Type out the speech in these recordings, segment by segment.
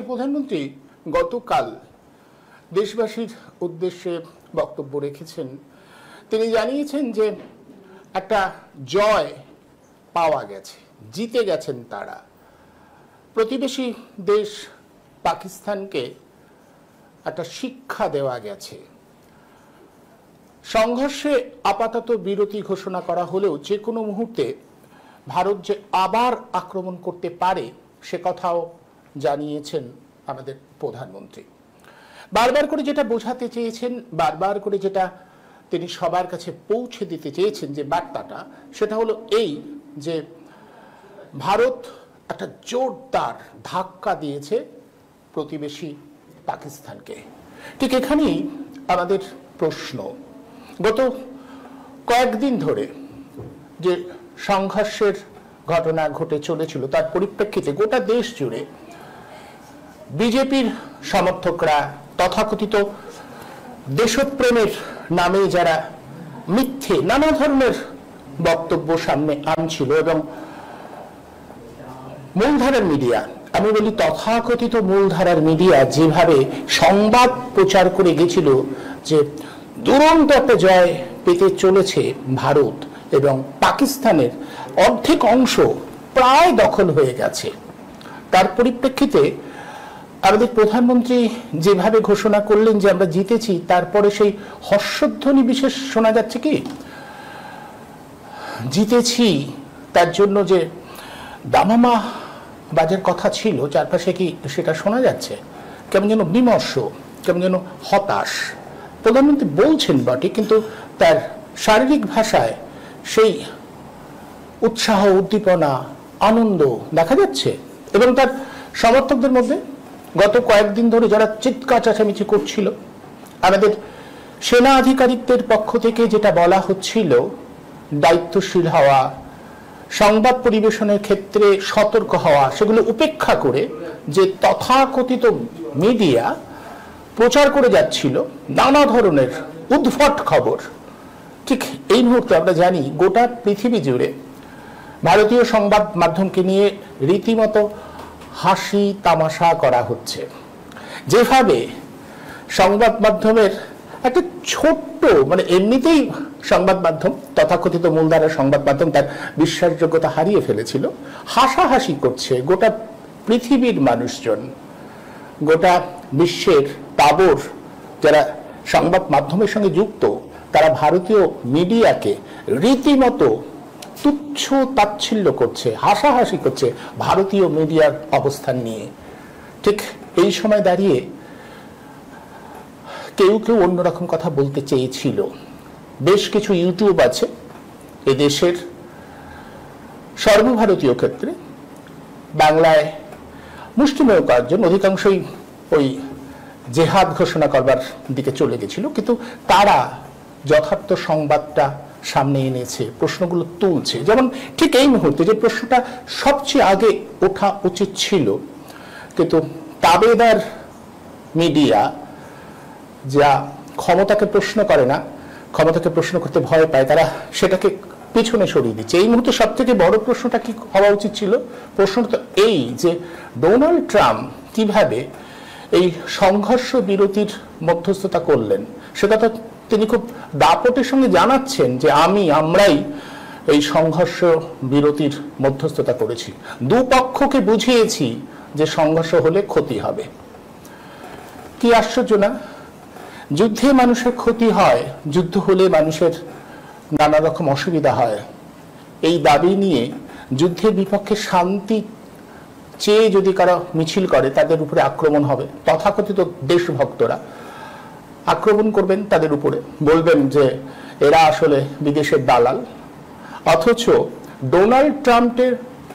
প্রধানমন্ত্রী গতকাল দেশবাসীর উদ্দেশ্যে বক্তব্য রেখেছেন। তিনি জানিয়েছেন যে একটা জয় পাওয়া গেছে, জিতে গেছেন তারা। প্রতিবেশী দেশ পাকিস্তানকে একটা শিক্ষা দেওয়া গেছে। সংঘর্ষে আপাতত বিরতি ঘোষণা করা হলেও যে কোনো মুহূর্তে ভারত যে আবার আক্রমণ করতে পারে সে কথাও জানিয়েছেন আমাদের প্রধানমন্ত্রী। বারবার করে যেটা বোঝাতে চেয়েছেন, বারবার করে যেটা তিনি সবার কাছে পৌঁছে দিতে চেয়েছেন যে বার্তাটা, সেটা হলো এই যে ভারত একটা জোরদার ধাক্কা দিয়েছে প্রতিবেশী পাকিস্তানকে। ঠিক এখানেই আমাদের প্রশ্ন, গত কয়েকদিন ধরে যে সংঘর্ষের ঘটনা ঘটে চলেছিল তার পরিপ্রেক্ষিতে গোটা দেশ জুড়ে বিজেপির সমর্থকরা, তথাকথিত দেশপ্রেমের নামে যারা মিথ্যে নানা ধরনের বক্তব্য সামনে আনছিল, এবং মূলধারার মিডিয়া, আমি বলি তথাকথিত মূলধারার মিডিয়া যেভাবে সংবাদ প্রচার করে গেছিল যে দুরন্ত একটা জয় পেতে চলেছে ভারত এবং পাকিস্তানের অর্ধেক অংশ প্রায় দখল হয়ে গেছে, তার পরিপ্রেক্ষিতে আমাদের প্রধানমন্ত্রী যেভাবে ঘোষণা করলেন যে আমরা জিতেছি, তারপরে সেই হর্ষধ্বনি বিশেষ শোনা যাচ্ছে কি জিতেছি তার জন্য যে দামামা বাজের কথা ছিল চারপাশে, কি সেটা শোনা যাচ্ছে? কেমন যেন বিমর্ষ, কেমন যেন হতাশ। প্রধানমন্ত্রী বলছেন বটে, কিন্তু তার শারীরিক ভাষায় সেই উৎসাহ, উদ্দীপনা, আনন্দ দেখা যাচ্ছে। এবং তার সমর্থকদের মধ্যে গত কয়েকদিন ধরে যারা চিৎকার চেঁচামেচি করছিল, আমাদের সেনা আধিকারিকদের পক্ষ থেকে যেটা বলা হচ্ছিল দায়িত্বশীল হওয়া, সংবাদ পরিবেশনের ক্ষেত্রে সতর্ক হওয়া, সেগুলো উপেক্ষা করে যে তথাকথিত মিডিয়া প্রচার করে যাচ্ছিল নানা ধরনের উদ্ভট খবর, ঠিক এই মুহূর্তে আমরা জানি গোটা পৃথিবী জুড়ে ভারতীয় সংবাদ মাধ্যমকে নিয়ে রীতিমতো হাসি তামাশা করা হচ্ছে। যেভাবে সংবাদ মাধ্যমের একটা ছোট্ট, মানে এমনিতেই সংবাদ মাধ্যম, তথাকথিত মূলধারার সংবাদ মাধ্যম তার বিশ্বাসযোগ্যতা হারিয়ে ফেলেছিল, হাসাহাসি করছে গোটা পৃথিবীর মানুষজন, গোটা বিশ্বের তাবর যারা সংবাদ মাধ্যমের সঙ্গে যুক্ত, তারা ভারতীয় মিডিয়াকে রীতিমতো তুচ্ছ তাচ্ছিল্য করছে, হাসাহাসি করছে ভারতীয় মিডিয়ার অবস্থান নিয়ে। ঠিক এই সময় দাঁড়িয়ে কেউ কেউ অন্যরকম কথা বলতে চেয়েছিল। বেশ কিছু ইউটিউব আছে এদেশের সর্বভারতীয় ক্ষেত্রে বাংলায় মুষ্টিমেয় কয়েকজন, অধিকাংশই ওই জেহাদ ঘোষণা করবার দিকে চলে গেছিল, কিন্তু তারা যথার্থ সংবাদটা সামনে এনেছে, প্রশ্নগুলো তুলছে। যেমন ঠিক এই মুহূর্তে যে প্রশ্নটা সবচেয়ে আগে ওঠা উচিত ছিল, কিন্তু তাবেদার মিডিয়া যা ক্ষমতাকে প্রশ্ন করে না, ক্ষমতাকে প্রশ্ন করতে ভয় পায়, তারা সেটাকে পিছনে সরিয়ে দিচ্ছে। এই মুহূর্তে সব থেকে বড় প্রশ্নটা কি হওয়া উচিত ছিল? প্রশ্নটা তো এই যে ডোনাল্ড ট্রাম্প কিভাবে এই সংঘর্ষ বিরতির মধ্যস্থতা করলেন, সেটা তো তিনি খুব দাপটের সঙ্গে জানাচ্ছেন যে আমরাই এই সংঘর্ষ বিরতির মধ্যস্থতা করেছি, দুপক্ষকে বুঝিয়েছি যে সংঘর্ষ হলে ক্ষতি হবে। কি আশ্চর্য না? যুদ্ধে মানুষের ক্ষতি হয়, যুদ্ধ হলে মানুষের নানা রকম অসুবিধা হয়, এই দাবি নিয়ে যুদ্ধের বিপক্ষে শান্তি চেয়ে যদি কারা মিছিল করে তাদের উপরে আক্রমণ হবে। তথাকথিত দেশভক্তরা আক্রমণ করবেন তাদের উপরে, বলবেন যে এরা আসলে বিদেশের দালাল। অথচ ডোনাল্ড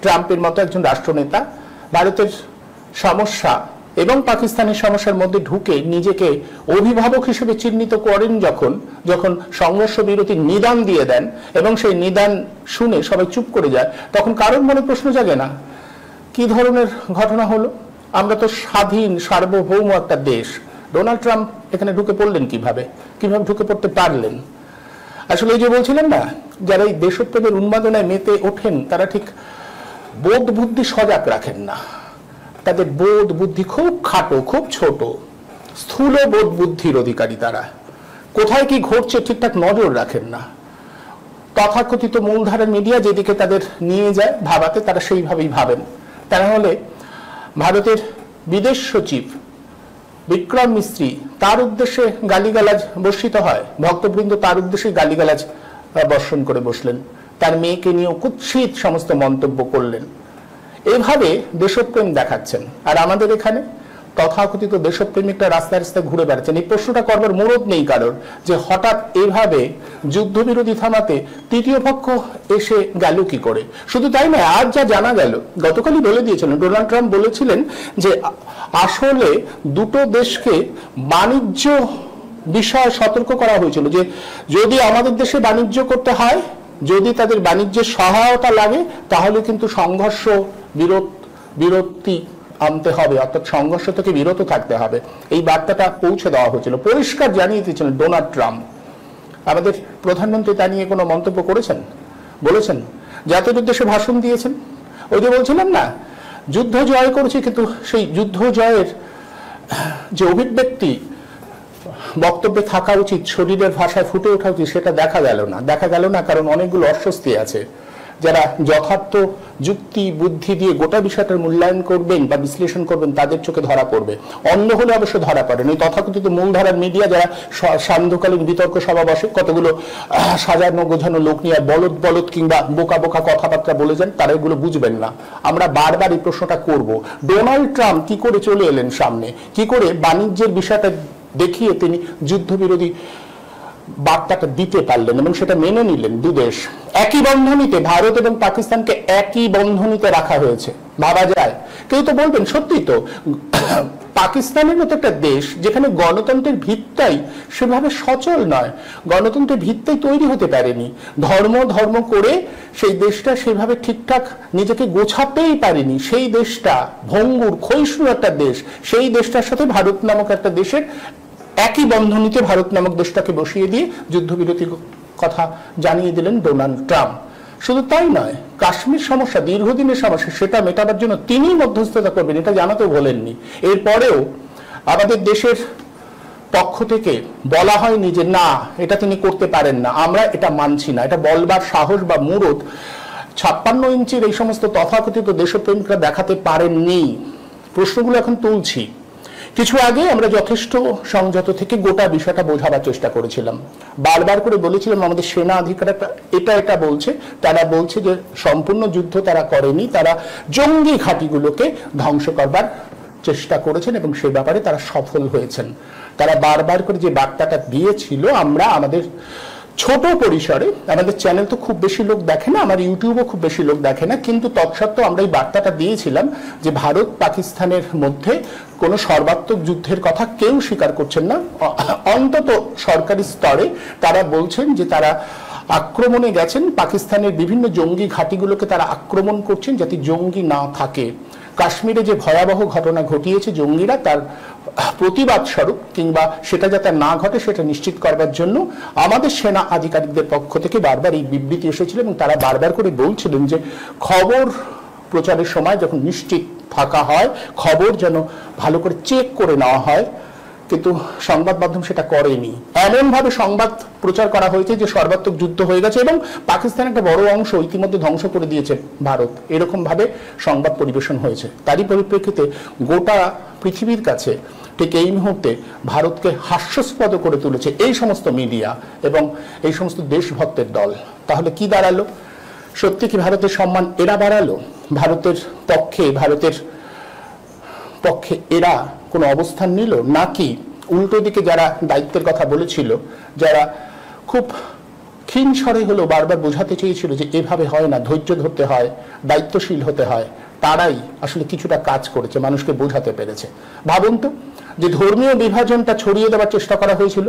ট্রাম্পের মতো একজন রাষ্ট্রনেতা ভারতের সমস্যা এবং পাকিস্তানের সমস্যার মধ্যে ঢুকে নিজেকে অভিভাবক হিসেবে চিহ্নিত করেন, যখন সংঘর্ষ বিরতির নিদান দিয়ে দেন এবং সেই নিদান শুনে সবাই চুপ করে যায়, তখন কারোর মনে প্রশ্ন জাগে না কি ধরনের ঘটনা হলো? আমরা তো স্বাধীন সার্বভৌম একটা দেশ, ডোনাল্ড ট্রাম্প এখানে ঢুকে পড়লেন কিভাবে ঢুকে পড়তে পারলেন? আসলে এই যে বলছিলেন না, যারা এই দেশপ্রেমের উন্মাদনায় মেতে ওঠেন তারা ঠিক বোধ বুদ্ধি সজাগ রাখেন না, তাদের বোধ বুদ্ধি খুব খাটো, খুব ছোট, স্থূল বোধ বুদ্ধির অধিকারী। তারা কোথায় কি ঘটছে ঠিকঠাক নজর রাখেন না। তথাকথিত মূলধারার মিডিয়া যেদিকে তাদের নিয়ে যায় ভাবাতে, তারা সেইভাবেই ভাবেন। তারা হলে ভারতের বিদেশ সচিব বিক্রম মিস্ত্রি, তার উদ্দেশ্যে গালিগালাজ বর্ষিত হয়, ভক্তবৃন্দ তার উদ্দেশ্যে গালিগালাজ বর্ষণ করে বসলেন, তার মেয়েকে নিয়েও কুৎসিত সমস্ত মন্তব্য করলেন। এভাবে দেশপ্রেম দেখাচ্ছেন। আর আমাদের এখানে তথাকথিত দেশপ্রেমিকরা রাস্তায় রাস্তায় ঘুরে বেড়াচ্ছেন। এই প্রশ্নটা করবার মুরদ নেই কারোর, যে হঠাৎ এভাবে যুদ্ধবিরোধী থামাতে তৃতীয় পক্ষ এসে গেল কি করে। শুধু তাই নয়, আজ যা জানা গেল, গতকালই বলে দিয়েছিলেন, ডোনাল্ড ট্রাম্প বলেছিলেন যে আসলে দুটো দেশকে বাণিজ্য বিষয়ে সতর্ক করা হয়েছিল, যে যদি আমাদের দেশে বাণিজ্য করতে হয়, যদি তাদের বাণিজ্যের সহায়তা লাগে, তাহলে কিন্তু সংঘর্ষ বিরতি আনতে হবে, অর্থাৎ সংঘর্ষ থেকে বিরত থাকতে হবে। এই বার্তাটা পৌঁছে দেওয়া হয়েছিল, পরিষ্কার জানিয়ে দিয়েছিলেন ডোনাল্ড ট্রাম্প। আমাদের প্রধানমন্ত্রী তা নিয়ে কোনো মন্তব্য করেছেন? বলেছেন? জাতীয় উদ্দেশ্যে ভাষণ দিয়েছেন। ওই যে বলছিলাম না, যুদ্ধ জয় করেছে, কিন্তু সেই যুদ্ধ জয়ের যে অভিব্যক্তি বক্তব্যে থাকা উচিত, শরীরের ভাষায় ফুটে ওঠা উচিত, সেটা দেখা গেল না। কারণ অনেকগুলো অস্বস্তি আছে। যারা যথার্থ যুক্তি বুদ্ধি দিয়ে গোটা বিষয়টার মূল্যায়ন করবেন বা বিশ্লেষণ করবেন, তাদের চোখে ধরা পড়বে। অন্য হলে অবশ্য ধরা পড়ে না। তথাকথিত মূলধারার মিডিয়া যারা সান্ধ্যকালীন বিতর্ক সভা বসে, কতগুলো সাজানো গোছানো লোক নিয়ে বলদ কিংবা বোকা বোকা কথাবার্তা বলে যান, তারা এগুলো বুঝবেন না। আমরা বারবার এই প্রশ্নটা করব, ডোনাল্ড ট্রাম্প কি করে চলে এলেন সামনে, কি করে বাণিজ্যের বিষয়টা দেখিয়ে তিনি যুদ্ধবিরোধী বার্তাটা দিতে পারলেন এবং সেটা মেনে নিলেন। দুদেশ একই বন্ধনীতে, ভারত এবং পাকিস্তানকে একই বন্ধনীতে রাখা হয়েছে। ভাবা যায়? কেউ তো বলবেন সত্যি তো, পাকিস্তানের মতো একটা দেশ যেখানে গণতন্ত্রের ভিত্তাই সেভাবে সচল নয়, গণতন্ত্রের ভিত্তাই তৈরি হতে পারেনি, ধর্ম করে সেই দেশটা সেভাবে ঠিকঠাক নিজেকে গোছাতেই পারেনি, সেই দেশটা ভঙ্গুর ক্ষয়িষ্ণু একটা দেশ, সেই দেশটার সাথে ভারত নামক একটা দেশের একই বন্ধনীতে ভারত নামক দেশটাকে বসিয়ে দিয়ে যুদ্ধবিরতির কথা জানিয়ে দিলেন ডোনাল্ড ট্রাম্প। শুধু তাই নয়, কাশ্মীর সমস্যা দীর্ঘদিনের সমস্যা, সেটা মেটাবার জন্য তিনি মধ্যস্থতা করবেন, এটা জানাতেও বলেননি। এরপরেও আমাদের দেশের পক্ষ থেকে বলা হয়নি যে না, এটা তিনি করতে পারেন না, আমরা এটা মানছি না। এটা বলবার সাহস বা মুরদ 56 ইঞ্চির এই সমস্ত তথাকথিত দেশপ্রেমিকরা দেখাতে পারেননি। প্রশ্নগুলো এখন তুলছি। কিছু আগে আমরা যথেষ্ট সংযত থেকে গোটা বিষয়টা বোঝাবার চেষ্টা করেছিলাম, বারবার করে বলেছিলাম আমাদের সেনা আধিকারিকরা এটা বলছে, তারা বলছে যে সম্পূর্ণ যুদ্ধ তারা করেনি, তারা জঙ্গি ঘাঁটিগুলোকে ধ্বংস করবার চেষ্টা করেছেন এবং সে ব্যাপারে তারা সফল হয়েছেন। তারা বারবার করে যে বার্তাটা দিয়েছিল, আমরা আমাদের ছোট পরিসরে, আমাদের চ্যানেল তো খুব বেশি লোক দেখে না, আমার ইউটিউবও খুব বেশি লোক দেখে না, কিন্তু তৎসত্ত্বেও আমরা এই বার্তাটা দিয়েছিলাম যে ভারত পাকিস্তানের মধ্যে কোনো সর্বাত্মক যুদ্ধের কথা কেউ স্বীকার করছেন না। অন্তত সরকারি স্তরে তারা বলছেন যে তারা আক্রমণে গেছেন, পাকিস্তানের বিভিন্ন জঙ্গি ঘাঁটিগুলোকে তারা আক্রমণ করছেন যাতে জঙ্গি না থাকে। কাশ্মীরে যে ভয়াবহ ঘটনা ঘটিয়েছে জঙ্গিরা, তার প্রতিবাদ স্বরূপ কিংবা সেটা যাতে না ঘটে সেটা নিশ্চিত করবার জন্য আমাদের সেনা আধিকারিকদের পক্ষ থেকে বারবার এই বিবৃতি এসেছিল এবং তারা বারবার করে বলছিলেন যে খবর প্রচারের সময় যখন নিশ্চিত থাকা হয়, খবর যেন ভালো করে চেক করে নেওয়া হয়, কিন্তু সংবাদ মাধ্যম সেটা করেনি। এমনভাবে সংবাদ প্রচার করা হয়েছে যে সর্বাত্মক যুদ্ধ হয়ে গেছে এবং পাকিস্তান একটা বড় অংশ ইতিমধ্যে ধ্বংস করে দিয়েছে ভারত, এরকম ভাবে সংবাদ পরিবেশন হয়েছে। তারই পরিপ্রেক্ষিতে গোটা পৃথিবীর কাছে ঠিক এই মুহূর্তে ভারতকে হাস্যাস্পদ করে তুলেছে এই সমস্ত মিডিয়া এবং এই সমস্ত দেশভক্তের দল। তাহলে কি দাঁড়ালো? সত্যি কি ভারতের সম্মান এরা বাড়ালো? ভারতের পক্ষে এরা কোনো অবস্থান নিল, নাকি উল্টো দিকে যারা দায়িত্বের কথা বলেছিল, যারা খুব ক্ষীণ স্বরে হলেও বারবার বোঝাতে চেয়েছিল যে এভাবে হয় না, ধৈর্য ধরতে হয়, দায়িত্বশীল হতে হয়, তারাই আসলে কিছুটা কাজ করেছে, মানুষকে বোঝাতে পেরেছে। ভাবুন তো, যে ধর্মীয় বিভাজনটা ছড়িয়ে দেওয়ার চেষ্টা করা হয়েছিল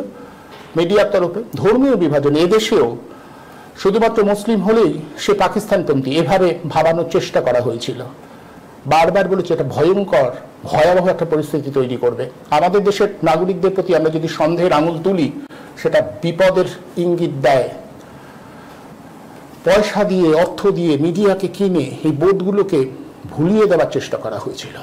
মিডিয়ার তরফে, ধর্মীয় বিভাজন এদেশেও শুধুমাত্র মুসলিম হলেই সে পাকিস্তানপন্থী, এভাবে ভাবানোর চেষ্টা করা হয়েছিল। বারবার বলেছে এটা ভয়ঙ্কর ভয়াবহ একটা পরিস্থিতি তৈরি করবে। আমাদের দেশের নাগরিকদের প্রতি আমরা যদি সন্দেহের আঙুল তুলি, সেটা বিপদের ইঙ্গিত দেয়। পয়সা দিয়ে, অর্থ দিয়ে, মিডিয়াকে কিনে এই বোধগুলোকে ভুলিয়ে দেওয়ার চেষ্টা করা হয়েছিল।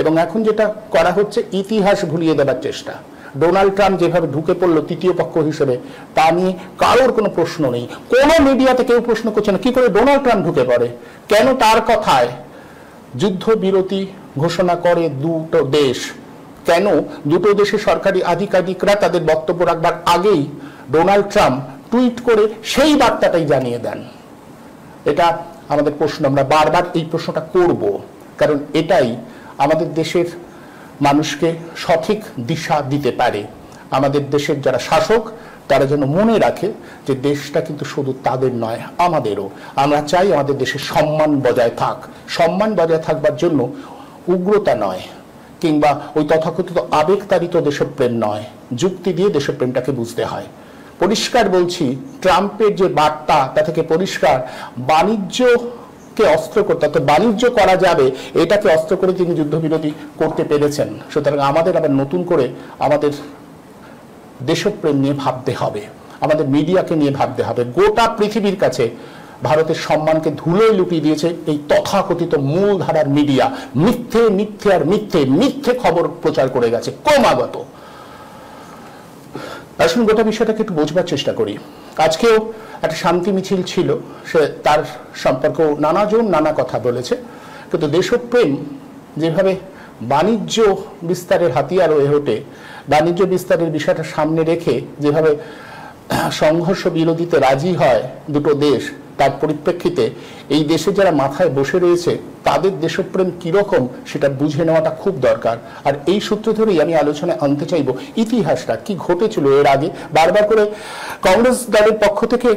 এবং এখন যেটা করা হচ্ছে ইতিহাস ভুলিয়ে দেওয়ার চেষ্টা। ডোনাল্ড ট্রাম্প যেভাবে ঢুকে পড়লো তৃতীয় পক্ষ হিসেবে, তা নিয়ে কারোর কোনো প্রশ্ন নেই, কোনো মিডিয়াতে কেউ প্রশ্ন করছে না কি করে ডোনাল্ড ট্রাম্প ঢুকে পড়ে, কেন তার কথায় যুদ্ধবিরতি ঘোষণা করে দুটো দেশ, কেন দুটো দেশের সরকারি আধিকারিকরা তাদের বক্তব্য রাখবার আগেই ডোনাল্ড ট্রাম্প টুইট করে সেই বার্তাটাই জানিয়ে দেন। এটা আমাদের প্রশ্ন, আমরা বারবার এই প্রশ্নটা করব, কারণ এটাই আমাদের দেশের মানুষকে সঠিক দিশা দিতে পারে। আমাদের দেশের যারা শাসক তারা যেন মনে রাখে যে দেশটা কিন্তু শুধু তাদের নয়, আমাদেরও। আমরা চাই আমাদের দেশের সম্মান বজায় থাক, সম্মান বজায় থাকবার জন্য উগ্রতা নয় কিংবা ওই তথাকথিত আবেগতাড়িত দেশপ্রেম নয়, যুক্তি দিয়ে দেশপ্রেমটাকে বুঝতে হয়। পরিষ্কার বলছি, ট্রাম্পের যে বার্তা তা থেকে পরিষ্কার বাণিজ্যকে অস্ত্র করতে, অর্থাৎ বাণিজ্য করা যাবে এটাকে অস্ত্র করে তিনি যুদ্ধবিরতি করতে পেরেছেন। সুতরাং আমাদের আবার নতুন করে আমাদের দেশপ্রেম নিয়ে ভাবতে হবে, আমাদের মিডিয়াকে নিয়ে ভাবতে হবে। গোটা পৃথিবীর কাছে ভারতের সম্মানকে ধুলোয় লুটিয়ে দিয়েছে এই তথাকথিত মূলধারার মিডিয়া, মিথ্যে মিথ্যে আর মিথ্যে মিথ্যে খবর প্রচার করে গেছে ক্রমাগত। আসুন গোটা বিষয়টাকে একটু বোঝবার চেষ্টা করি। আজকেও একটা শান্তি মিছিল ছিল, সে তার সম্পর্কেও নানাজন নানা কথা বলেছে, কিন্তু দেশপ্রেম যেভাবে বাণিজ্য বিস্তারের হাতিয়ার হয়ে ওঠে, বাণিজ্য বিস্তারের বিষয়টা সামনে রেখে যেভাবে সংঘর্ষ বিরোধীতে রাজি হয় দুটো দেশ, তার পরিপ্রেক্ষিতে এই দেশে যারা মাথায় বসে রয়েছে তাদের দেশপ্রেম কিরকম সেটা বুঝে নেওয়াটা খুব দরকার। আর এই সূত্র ধরেই আমি আলোচনায় আনতে চাইব ইতিহাসটা কি ঘটেছিল এর আগে। বারবার করে কংগ্রেস দলের পক্ষ থেকে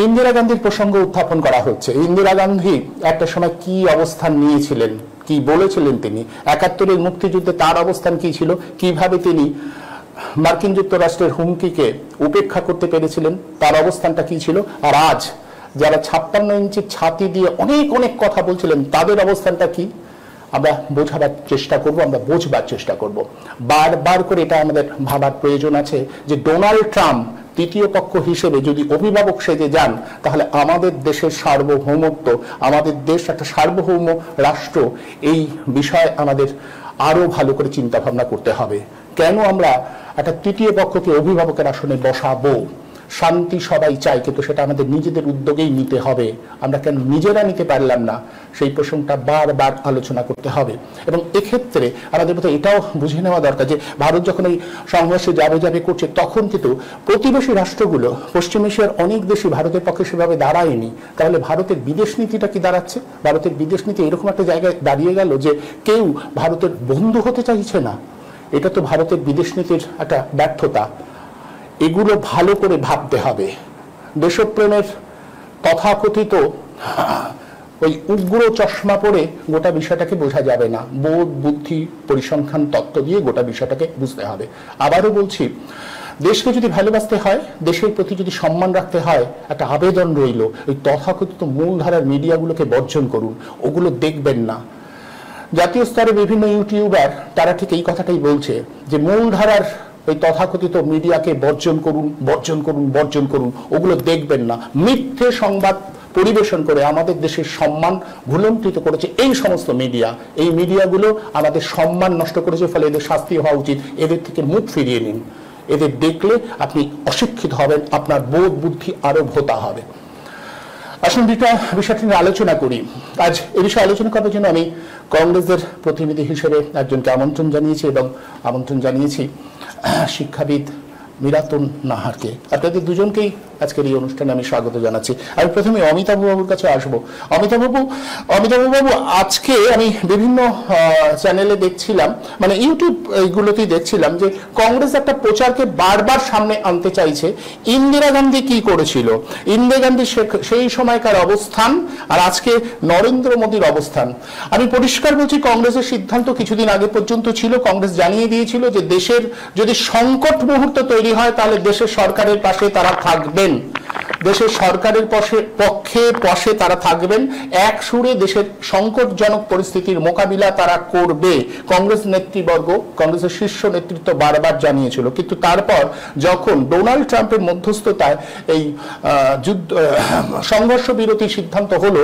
ইন্দিরা গান্ধীর প্রসঙ্গ উত্থাপন করা হচ্ছে। ইন্দিরা গান্ধী একটা সময় কি অবস্থান নিয়েছিলেন, কি বলেছিলেন তিনি, ৭১-এর মুক্তিযুদ্ধে তার অবস্থান কি ছিল, কিভাবে তিনি মার্কিন যুক্তরাষ্ট্রের হুমকিকে উপেক্ষা করতে পেরেছিলেন, তার অবস্থানটা কি ছিল। আর আজ যারা ৫৬ ইঞ্চি ছাতি দিয়ে অনেক অনেক কথা বলছিলেন তাদের অবস্থানটা কি, আমরা বোঝাবার চেষ্টা করব, আমরা বোঝবার চেষ্টা করব। বারবার করে এটা আমাদের ভাবার প্রয়োজন আছে যে ডোনাল্ড ট্রাম্প তৃতীয় পক্ষ হিসেবে যদি অভিভাবক সেজে যান তাহলে আমাদের দেশের সার্বভৌমত্ব, আমাদের দেশ একটা সার্বভৌম রাষ্ট্র, এই বিষয়ে আমাদের আরো ভালো করে চিন্তা ভাবনা করতে হবে। কেন আমরা একটা তৃতীয় পক্ষকে অভিভাবকের আসনে বসাবো? শান্তি সবাই চাই, কিন্তু সেটা আমাদের নিজেদের উদ্যোগেই নিতে হবে। আমরা কেন নিজেরা নিতে পারলাম না, সেই প্রসঙ্গটা বারবার আলোচনা করতে হবে। এবং এক্ষেত্রে আমাদের মধ্যে এটাও বুঝে নেওয়া দরকার যে ভারত যখন এই সংঘর্ষে যাবে করছে, তখন কিন্তু প্রতিবেশী রাষ্ট্রগুলো, পশ্চিম এশিয়ার অনেক দেশই ভারতের পক্ষে সেভাবে দাঁড়ায়নি। তাহলে ভারতের বিদেশ নীতিটা কি দাঁড়াচ্ছে? ভারতের বিদেশ নীতি এরকম একটা জায়গায় দাঁড়িয়ে গেল যে কেউ ভারতের বন্ধু হতে চাইছে না। এটা তো ভারতের বিদেশ নীতির একটা ব্যর্থতা। এগুলো ভালো করে ভাবতে হবে। দেশপ্রেমের তথাকথিত ওই উগ্র চশমা পরে গোটা বিষয়টাকে বোঝা যাবে না, বোধ বুদ্ধি পরিসংখ্যান তত্ত্ব দিয়ে গোটা বিষয়টাকে বুঝতে হবে। আবারও বলছি, দেশকে যদি ভালোবাসতে হয়, দেশের প্রতি যদি সম্মান রাখতে হয়, একটা আবেদন রইল, ওই তথাকথিত মূলধারার মিডিয়াগুলোকে বর্জন করুন, ওগুলো দেখবেন না। জাতীয় স্তরে বিভিন্ন ইউটিউবার তারা ঠিক এই কথাটাই বলছে যে মূলধারার ওই তথাকথিত মিডিয়াকে বর্জন করুন, বর্জন করুন, বর্জন করুন, ওগুলো দেখবেন না। মিথ্যে সংবাদ পরিবেশন করে আমাদের দেশের সম্মান ভুলুণ্ঠিত করেছে এই সমস্ত মিডিয়া। এই মিডিয়াগুলো আমাদের সম্মান নষ্ট করেছে, ফলে এদের শাস্তি হওয়া উচিত। এদের থেকে মুখ ফিরিয়ে নিন। এদের দেখলে আপনি অশিক্ষিত হবেন, আপনার বোধ বুদ্ধি আরো ভোতা হবে। আসুন বিষয়টি নিয়ে আলোচনা করি। আজ এই বিষয়ে আলোচনা করার জন্য আমি কংগ্রেসের প্রতিনিধি হিসেবে একজনকে আমন্ত্রণ জানিয়েছি এবং আমন্ত্রণ জানিয়েছি শিক্ষাবিদ মিরাতুন নাহারকে। আপনাদের দুজনকেই আজকের এই অনুষ্ঠানে আমি স্বাগত জানাচ্ছি। আমি প্রথমে অমিতাভ বাবুর কাছে আসবো। অমিতাভ বাবু, আজকে আমি বিভিন্ন চ্যানেলে দেখছিলাম, মানে ইউটিউব এইগুলোতেই দেখছিলাম যে কংগ্রেস একটা প্রচারকে বারবার সামনে আনতে চাইছে। ইন্দিরা গান্ধী কি করেছিল, ইন্দিরা গান্ধী সেই সময়কার অবস্থান আর আজকে নরেন্দ্র মোদীর অবস্থান। আমি পরিষ্কার বলছি, কংগ্রেসের সিদ্ধান্ত কিছুদিন আগে পর্যন্ত ছিল। কংগ্রেস জানিয়ে দিয়েছিল যে দেশের যদি সংকট মুহূর্ত তৈরি হয় তাহলে দেশের সরকারের পাশে তারা থাকবেন। দেশের সরকারের পক্ষে পক্ষে তারা থাকবেন, এক সুরে দেশের সংকটজনক পরিস্থিতির মোকাবিলা তারা করবে। কংগ্রেস নেতৃবর্গ, কংগ্রেসের শীর্ষ নেতৃত্ব বারবার জানিয়েছিল, কিন্তু তারপর যখন ডোনাল্ড ট্রাম্পের মধ্যস্থতায় এই যুদ্ধ সংঘর্ষ বিরতির সিদ্ধান্ত হলো,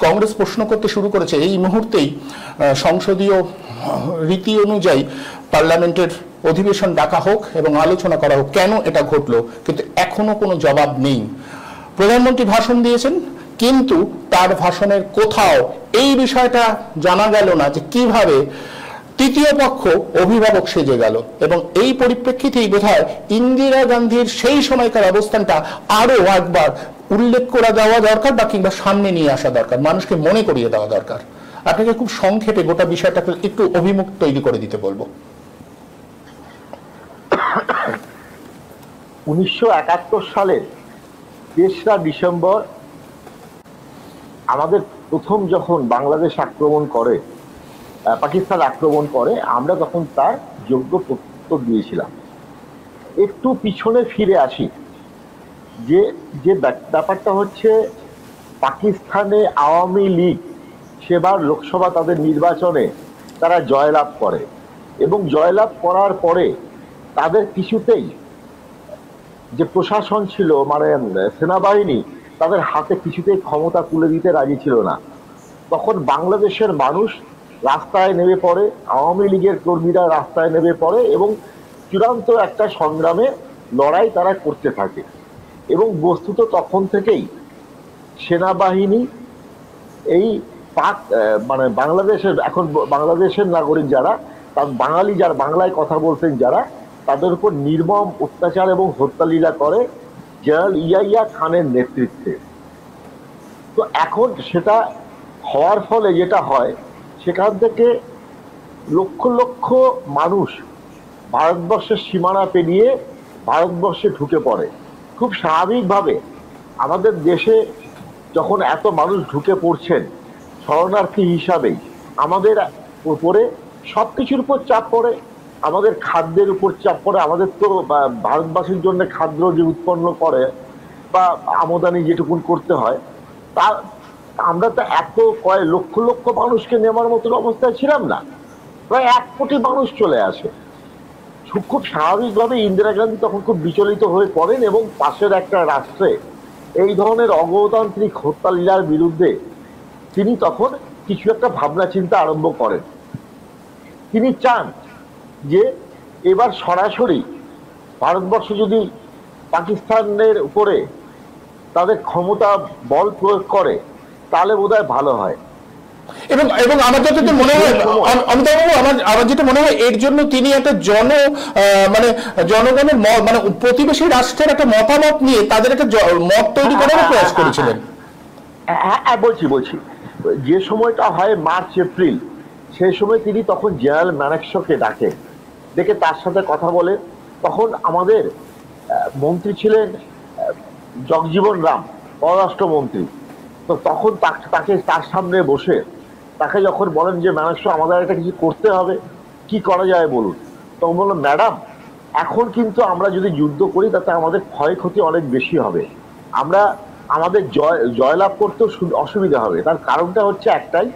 কংগ্রেস প্রশ্ন করতে শুরু করেছে এই মুহূর্তেই সংসদীয় রীতি অনুযায়ী পার্লামেন্টের অধিবেশন ডাকা হোক এবং আলোচনা করা হোক, কেন এটা ঘটলো। কিন্তু এখনো কোনো জবাব নেই। প্রধানমন্ত্রী ভাষণ দিয়েছেন, কিন্তু তার ভাষণের কোথাও এই বিষয়টা জানা গেল না যে কিভাবে তৃতীয় পক্ষ অভিভাবক সেজে গেল। এবং এই পরিপ্রেক্ষিতেই বোধহয় ইন্দিরা গান্ধীর সেই সময়কার অবস্থানটা আরো একবার উল্লেখ করা দেওয়া দরকার, বা কিংবা সামনে নিয়ে আসা দরকার, মানুষকে মনে করিয়ে দেওয়া দরকার। আপনাকে খুব সংক্ষেপে গোটা বিষয়টাকে একটু অভিমুখ তৈরি করে দিতে বলবো। 1971 সালের 3রা ডিসেম্বর আমাদের প্রথম যখন বাংলাদেশ আক্রমণ করে, পাকিস্তান আক্রমণ করে, আমরা তখন তার যোগ্য প্রত্যুত্তর দিয়েছিলাম। একটু পিছনে ফিরে আসি, যে ব্যাপারটা হচ্ছে পাকিস্তানে আওয়ামী লীগ সেবার লোকসভা তাদের নির্বাচনে তারা জয়লাভ করে, এবং জয়লাভ করার পরে তাদের কিছুতেই যে প্রশাসন ছিল, মানে সেনাবাহিনী, তাদের হাতে কিছুতেই ক্ষমতা তুলে দিতে রাজি ছিল না। তখন বাংলাদেশের মানুষ রাস্তায় নেমে পড়ে, আওয়ামী লীগের কর্মীরা রাস্তায় নেমে পড়ে এবং চূড়ান্ত একটা সংগ্রামে লড়াই তারা করতে থাকে। এবং বস্তুত তখন থেকেই সেনাবাহিনী এই মানে বাংলাদেশের, এখন বাংলাদেশের নাগরিক যারা, তার বাঙালি যারা বাংলায় কথা বলতেন যারা, তাদের উপর নির্মম অত্যাচার এবং হত্যালীলা করে জেনারেল ইয়াহিয়া খানের নেতৃত্বে। তো এখন সেটা হওয়ার ফলে যেটা হয়, সেখান থেকে লক্ষ লক্ষ মানুষ ভারতবর্ষের সীমানা পেরিয়ে ভারতবর্ষে ঢুকে পড়ে। খুব স্বাভাবিকভাবে আমাদের দেশে যখন এত মানুষ ঢুকে পড়ছেন শরণার্থী হিসাবেই, আমাদের উপরে সব কিছুর উপর চাপ পড়ে, আমাদের খাদ্যের উপর চাপ পড়ে। আমাদের তো ভারতবাসীর জন্য খাদ্য যে উৎপন্ন করে বা আমদানি যেটুকুন করতে হয়, তা আমরা তো এত লক্ষ লক্ষ মানুষকে নেওয়ার মতন অবস্থায় ছিলাম না। প্রায় 1 কোটি মানুষ চলে আসে। খুব স্বাভাবিকভাবে ইন্দিরা গান্ধী তখন খুব বিচলিত হয়ে পড়েন এবং পাশের একটা রাষ্ট্রে এই ধরনের অগণতান্ত্রিক হত্যালীলার বিরুদ্ধে তিনি তখন কিছু একটা ভাবনা চিন্তা আরম্ভ করেন। তিনি চান যে এবার সরাসরি ভারতবর্ষ যদি পাকিস্তানের উপরে তাদের ক্ষমতা বল প্রয়োগ করে তাহলে বোধহয় ভালো হয়। এবং এবং আমার যতদূর মনে হয় অমিতাভবাবু, আমার যেটা মনে হয় এর জন্য তিনি একটা মানে জনগণের মানে প্রতিবেশী রাষ্ট্রের একটা মতামত নিয়ে তাদের একটা মত তৈরি করার প্রয়াস করেছিলেন। হ্যাঁ, বলছি যে সময়টা হয় মার্চ এপ্রিল, সেই সময় তিনি তখন জেনারেল ম্যানেকশকে ডাকেন, ডেকে তার সাথে কথা বলেন। তখন আমাদের মন্ত্রী ছিলেন জগজীবন রাম, পররাষ্ট্রমন্ত্রী। তো তখন তাকে তার সামনে বসে তাকে যখন বলেন যে ম্যানেকশ, আমাদের একটা কিছু করতে হবে, কি করা যায় বলুন। তখন বললাম, ম্যাডাম, এখন কিন্তু আমরা যদি যুদ্ধ করি তাতে আমাদের ক্ষয়ক্ষতি অনেক বেশি হবে, আমাদের জয়লাভ করতেও অসুবিধা হবে। তার কারণটা হচ্ছে একটাই,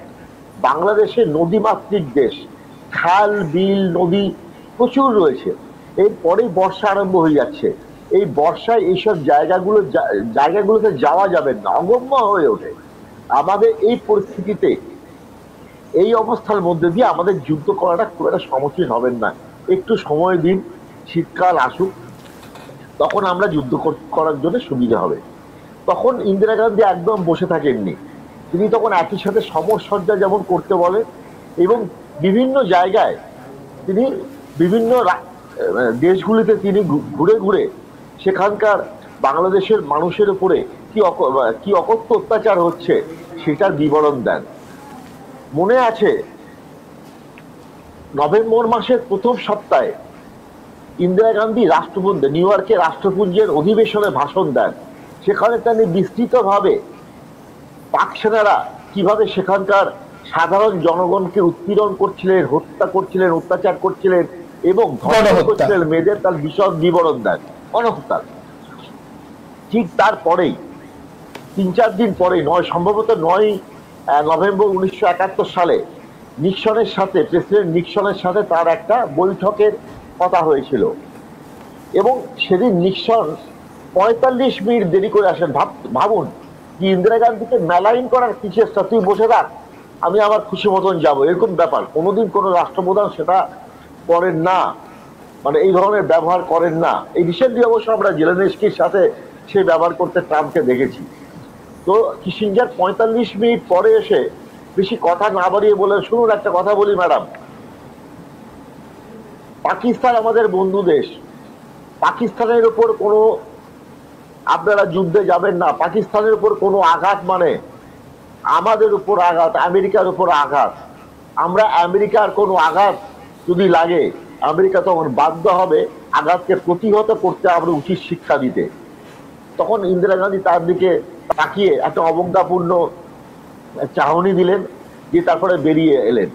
বাংলাদেশে নদীমাতৃক দেশ, খাল বিল নদী প্রচুর রয়েছে। এরপরেই বর্ষা আরম্ভ হয়ে যাচ্ছে। এই বর্ষায় এইসব জায়গাগুলোতে যাওয়া যাবে না, অগম্য হয়ে ওঠে। আমাদের এই পরিস্থিতিতে, এই অবস্থার মধ্যে দিয়ে আমাদের যুদ্ধ করাটা খুব একটা সমীচীন হবেন না, একটু সময় দিন, শীতকাল আসুক, তখন আমরা যুদ্ধ করার জন্য সুবিধা হবে। তখন ইন্দিরা গান্ধী একদম বসে থাকেননি। তিনি তখন একই সাথে সমরসজ্জা যেমন করতে বলেন এবং বিভিন্ন জায়গায় তিনি বিভিন্ন দেশগুলিতে তিনি ঘুরে ঘুরে সেখানকার বাংলাদেশের মানুষের উপরে কি অকথ্য অত্যাচার হচ্ছে সেটার বিবরণ দেন। মনে আছে নভেম্বর মাসের প্রথম সপ্তাহে ইন্দিরা গান্ধী রাষ্ট্রপুঞ্জে, নিউ ইয়র্কে রাষ্ট্রপুঞ্জের অধিবেশনে ভাষণ দেন। সেখানে তিনি বিস্তৃতভাবে পাক সেনারা কিভাবে সেখানকার সাধারণ জনগণকে উৎপীড়ন করছিলেন, হত্যা করছিলেন, অত্যাচার করছিলেন এবং ধর্ষণ করছিলেন মেয়েদের, তার বিশদ বিবরণ দেন। গণহত্যা। ঠিক তারপরেই 3-4 দিন পরে সম্ভবত 9 নভেম্বর 1971 সালে প্রেসিডেন্ট নিক্সনের সাথে তার একটা বৈঠকের কথা হয়েছিল, এবং সেদিন নিক্সন 45 মিনিট দেরি করে আসেন। ভাবুন কি ইন্দিরা গান্ধীকে মেলাইন করার কি চেষ্টা, তুই বসে থাক, আমি আমার খুশি মতন যাবো, এরকম ব্যাপার কোনোদিন কোনো রাষ্ট্রপ্রধান সেটা করেন না, মানে এই ধরনের ব্যবহার করেন না। এই রিসেন্টলি অবশ্য আমরা জেলেনস্কির সাথে সে ব্যবহার করতে ট্রাম্পকে দেখেছি। তো কিসিঞ্জার 45 মিনিট পরে এসে বেশি কথা না বাড়িয়ে বলে, শুনুন একটা কথা বলি ম্যাডাম, পাকিস্তান আমাদের বন্ধু দেশ, পাকিস্তানের উপর কোনো আপনারা যুদ্ধে যাবেন না, পাকিস্তানের উপর কোনো আঘাত মানে আমাদের উপর আঘাত, আমেরিকার উপর আঘাত। আমরা আমেরিকার কোনো আঘাত যদি লাগে, আমেরিকা তখন বাধ্য হবে আঘাতকে প্রতিহত করতে, আমরা উচিত শিক্ষা দিতে। তখন ইন্দিরা গান্ধী তার দিকে তাকিয়ে একটা অবজ্ঞাপূর্ণ চাহনি দিলেন, দিয়ে তারপরে বেরিয়ে এলেন।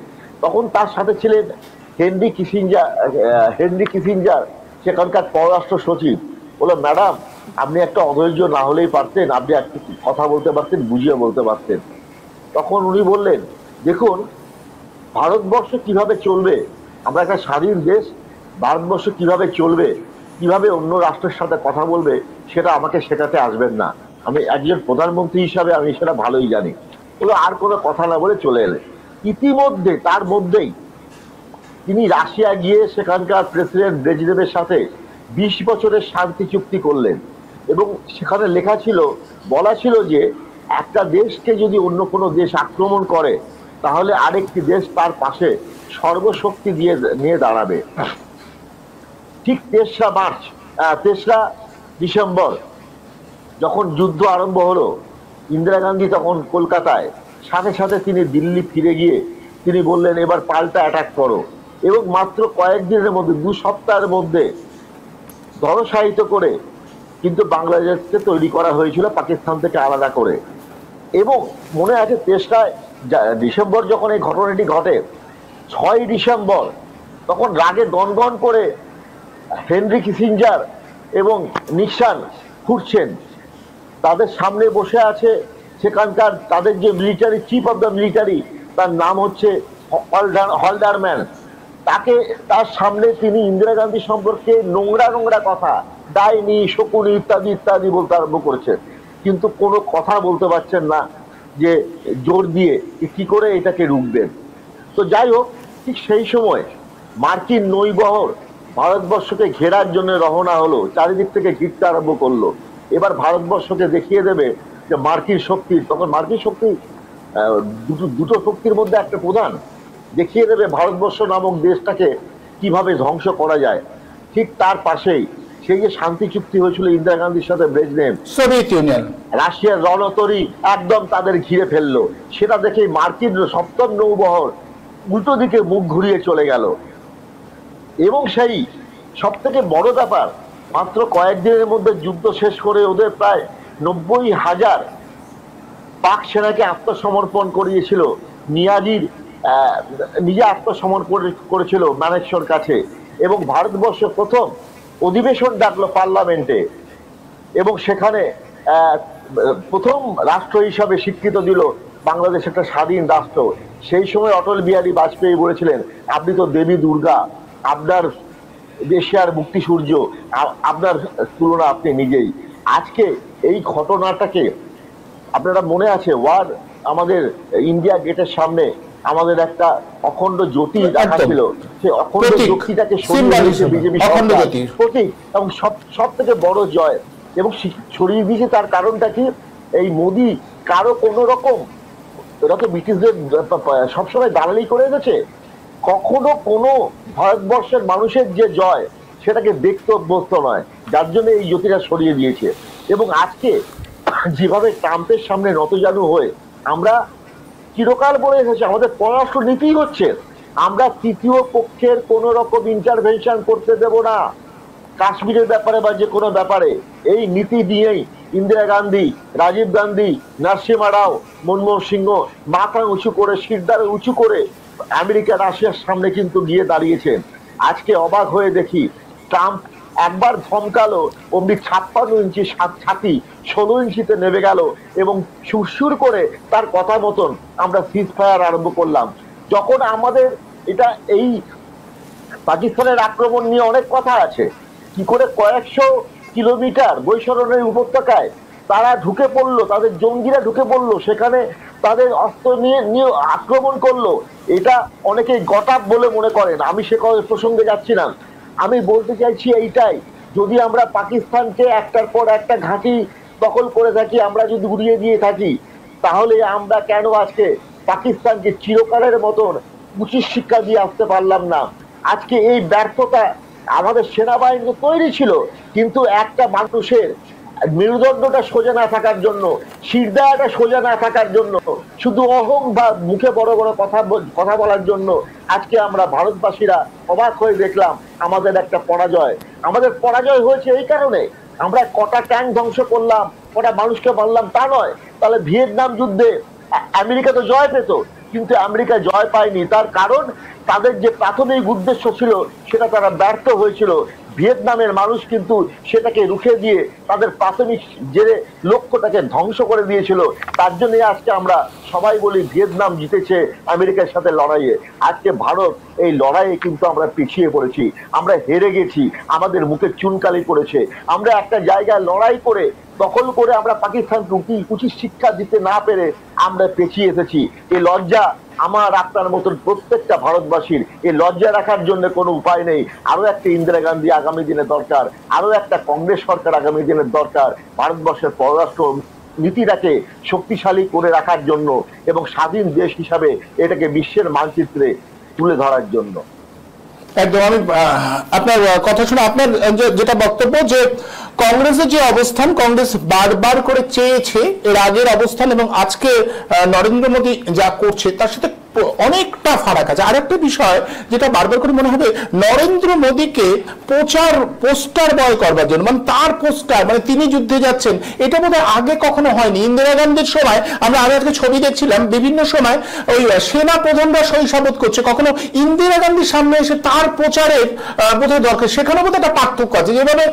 তখন তার সাথে ছিলেন হেনরি কিসিঞ্জার, সেখানকার পররাষ্ট্র সচিব। বললো, ম্যাডাম আপনি একটা অধৈর্য না হলেই পারতেন, আপনি একটু কথা বলতে পারতেন, বুঝিয়ে বলতে পারতেন। তখন উনি বললেন, দেখুন ভারতবর্ষ কিভাবে চলবে, আমরা একটা স্বাধীন দেশ, ভারতবর্ষ কিভাবে চলবে, কিভাবে অন্য রাষ্ট্রের সাথে কথা বলবে, সেটা আমাকে শেখাতে আসবেন না, আমি একজন প্রধানমন্ত্রী হিসাবে আমি সেটা ভালোই জানি। বলে আর কোনো কথা না বলে চলে এলেন। ইতিমধ্যে তার মধ্যেই তিনি রাশিয়া গিয়ে সেখানকার প্রেসিডেন্ট ব্রেজনেভের সাথে 20 বছরের শান্তি চুক্তি করলেন, এবং সেখানে লেখা ছিল, বলা ছিল যে একটা দেশকে যদি অন্য কোনো দেশ আক্রমণ করে, তাহলে আরেকটি দেশ তার পাশে সর্বশক্তি নিয়ে দাঁড়াবে। ঠিক 3রা ডিসেম্বর যখন যুদ্ধ আরম্ভ হলো, ইন্দিরা গান্ধী তখন কলকাতায়, সাথে সাথে তিনি দিল্লি ফিরে গিয়ে তিনি বললেন, এবার পাল্টা অ্যাটাক করো। এবং মাত্র কয়েকদিনের মধ্যে, 2 সপ্তাহের মধ্যে ধরাশায়িত করে কিন্তু বাংলাদেশকে তৈরি করা হয়েছিল পাকিস্তান থেকে আলাদা করে। এবং মনে আছে 3রা ডিসেম্বর যখন এই ঘটনাটি ঘটে, 6 ডিসেম্বর তখন রাগে গনগন করে হেনরি কিসিঞ্জার এবং নিক্সন ফুটছেন, তাদের সামনে বসে আছে সেখানকার তাদের যে military chief of the military, তার নাম হচ্ছে হলদারম্যান। তার সামনে তিনি ইন্দিরা গান্ধী সম্পর্কে নোংরা নোংরা কথা, ডাইনি, শকুনি ইত্যাদি ইত্যাদি বলতে আরম্ভ করেছেন, কিন্তু কোনো কথা বলতে পারছেন না যে জোর দিয়ে কি করে এটাকে রুখবেন। তো যাই হোক, ঠিক সেই সময় মার্কিন নৌবহর ভারতবর্ষকে ঘেরার জন্য রওনা হলো, চারিদিক থেকে ঘিরতে আরম্ভ করলো। এবার ভারতবর্ষকে দেখিয়ে দেবে যে মার্কিন শক্তি, তখন মার্কিন শক্তি দুটো শক্তির মধ্যে একটা প্রধান, দেখিয়ে দেবে ভারতবর্ষ নামক দেশটাকে কিভাবে ধ্বংস করা যায়। ঠিক তার পাশেই সেই যে শান্তি চুক্তি হয়েছিল ইন্দিরা গান্ধীর সাথে ব্রেজনেভ, সোভিয়েত ইউনিয়ন, রাশিয়ার রণতরী একদম তাদের ঘিরে ফেললো। সেটা দেখেই মার্কিন 7ম নৌবহর উল্টো দিকে মুখ ঘুরিয়ে চলে গেল। এবং সেই সব থেকে বড় ব্যাপার, মাত্র কয়েকদিনের মধ্যে যুদ্ধ শেষ করে ওদের প্রায় 90,000 পাক সেনাকে আত্মসমর্পণ করিয়েছিল। নিজে আত্মসমর্পণ করেছিল মানেকশর কাছে, এবং ভারতবর্ষ প্রথম অধিবেশন ডাকলো পার্লামেন্টে, এবং সেখানে প্রথম রাষ্ট্র হিসাবে স্বীকৃত দিল বাংলাদেশ একটা স্বাধীন রাষ্ট্র। সেই সময় অটল বিহারী বাজপেয়ী বলেছিলেন, আপনি তো দেবী দুর্গা, আপনার এশিয়ার মুক্তি সূর্য, আপনার তুলনা আপনি নিজেই। আজকে এই ঘটনাটাকে আপনারা মনে আছে, আমাদের ইন্ডিয়া গেটের সামনে আমাদের একটা অখণ্ড জ্যোতি রাখা ছিল, সেই অখণ্ড জ্যোতিটাকে সরিয়ে দিয়েছে বিজেপি প্রতীক, এবং সব থেকে বড় জয়। এবং ছড়িয়ে দিয়েছে তার কারণটা কি, এই মোদি কারো কোনো রকম, এরা তো ব্রিটিশদের সবসময় দালালি করে গেছে, কখনো কোনো ভারতবর্ষের মানুষের যে জয় সেটাকে দেখতে অভ্যস্ত নয়, যার জন্য এই জ্যোতিটা সরিয়ে দিয়েছে। এবং আজকে যেভাবে ট্রাম্পের সামনে নতজানু হয়ে আমরা চিরকাল বলে এসেছি, আমাদের পররাষ্ট্র নীতি হচ্ছে আমরা তৃতীয় পক্ষের কোন রকম ইন্টারভেনশন করতে দেব না, কাশ্মীরের ব্যাপারে বা যে কোনো ব্যাপারে। এই নীতি দিয়েই ইন্দিরা গান্ধী, রাজীব গান্ধী, নরসিমহা রাও, মনমোহন সিংহ মাথা উঁচু করে, শিরদাঁড় উঁচু করে আমেরিকা রাশিয়ার সামনে কিন্তু গিয়ে দাঁড়িয়েছেন। আজকে অবাক হয়ে দেখি ট্রাম্প একবার ধমকালো, অমনি 56 ইঞ্চি ছাতি 16 ইঞ্চিতে নেমে গেল এবং সুরসুর করে তার কথা মতন আমরা সিজ ফায়ার আরম্ভ করলাম। যখন আমাদের এটা এই পাকিস্তানের আক্রমণ নিয়ে অনেক কথা আছে, কি করে কয়েকশো কিলোমিটার বৈশরণের উপত্যকায় তারা ঢুকে পড়লো, তাদের জঙ্গিরা ঢুকে পড়লো, সেখানে তাদের অস্ত্র নিয়ে আক্রমণ করলো, এটা অনেকেই গটাপ বলে মনে করেন। আমি সে প্রসঙ্গে যাচ্ছি না। আমি বলতে চাইছি এইটাই, যদি আমরা পাকিস্তানকে একটার পর একটা ঘাঁটি দখল করে থাকি, আমরা যদি উড়িয়ে দিয়ে থাকি, তাহলে আমরা কেন আজকে পাকিস্তানকে চিরকালের মতন উচিত শিক্ষা দিয়ে আসতে পারলাম না? আজকে এই ব্যর্থতা, আমাদের সেনাবাহিনী তৈরি ছিল, কিন্তু একটা মানুষের মেরুদণ্ডটা সোজা না থাকার জন্য, শিরদায়াটা সোজা না থাকার জন্য, শুধু অহং বা মুখে বড় বড় কথা বলার জন্য আজকে আমরা ভারতবাসীরা অবাক হয়ে দেখলাম আমাদের একটা পরাজয়। আমাদের পরাজয় হয়েছে এই কারণে, আমরা কটা ট্যাঙ্ক ধ্বংস করলাম, কটা মানুষকে মারলাম তা নয়। তাহলে ভিয়েতনাম যুদ্ধে আমেরিকা তো জয় পেত, কিন্তু আমেরিকা জয় পায়নি। তার কারণ তাদের যে প্রাথমিক উদ্দেশ্য ছিল সেটা তারা ব্যর্থ হয়েছিল। ভিয়েতনামের মানুষ কিন্তু সেটাকে রুখে দিয়ে তাদের প্রাথমিক যে লক্ষ্যটাকে ধ্বংস করে দিয়েছিল। তার জন্য আজকে আমরা সবাই বলি ভিয়েতনাম জিতেছে আমেরিকার সাথে লড়াইয়ে। আজকে ভারত এই লড়াইয়ে কিন্তু আমরা পিছিয়ে পড়েছি, আমরা হেরে গেছি, আমাদের মুখে চুনকালি পড়েছে। আমরা একটা জায়গায় লড়াই করে দখল করে আমরা পাকিস্তানকে উচিত শিক্ষা দিতে না পেরে আমরা পেছিয়ে এসেছি। এই লজ্জা আমার আপনার মতন প্রত্যেকটা ভারতবাসীর, এই লজ্জা রাখার জন্য কোনো উপায় নেই। আরো একটা ইন্দিরা গান্ধী আগামী দিনে দরকার, আরো একটা কংগ্রেস সরকার আগামী দিনের দরকার, ভারতবর্ষের পররাষ্ট্র নীতিটাকে শক্তিশালী করে রাখার জন্য এবং স্বাধীন দেশ হিসাবে এটাকে বিশ্বের মানচিত্রে তুলে ধরার জন্য। একদম, আমি আপনার কথা শুনে আপনার যেটা বক্তব্য যে কংগ্রেসের যে অবস্থান, কংগ্রেস বারবার করে চেয়েছে এর আগের অবস্থান এবং আজকে নরেন্দ্র মোদী যা করছে তার সাথে অনেকটা ফারাক আছে। আরেকটা বিষয় যেটা বারবার করে মনে হবে, নরেন্দ্র মোদীকে পোস্টার বয় করবার জন্য, মানে তার পোস্টার, মানে তিনি যুদ্ধে যাচ্ছেন, এটা বোধহয় আগে কখনো হয়নি। ইন্দিরা গান্ধীর সময় আমরা আজকে ছবি দেখছিলাম, বিভিন্ন সময় ওই সেনা প্রধানরা শৈশাবত করছে, কখনো ইন্দিরা গান্ধীর সামনে এসে তার প্রচারের বোধহয় দরকার। সেখানে বোধহয় একটা পার্থক্য আছে, যেভাবে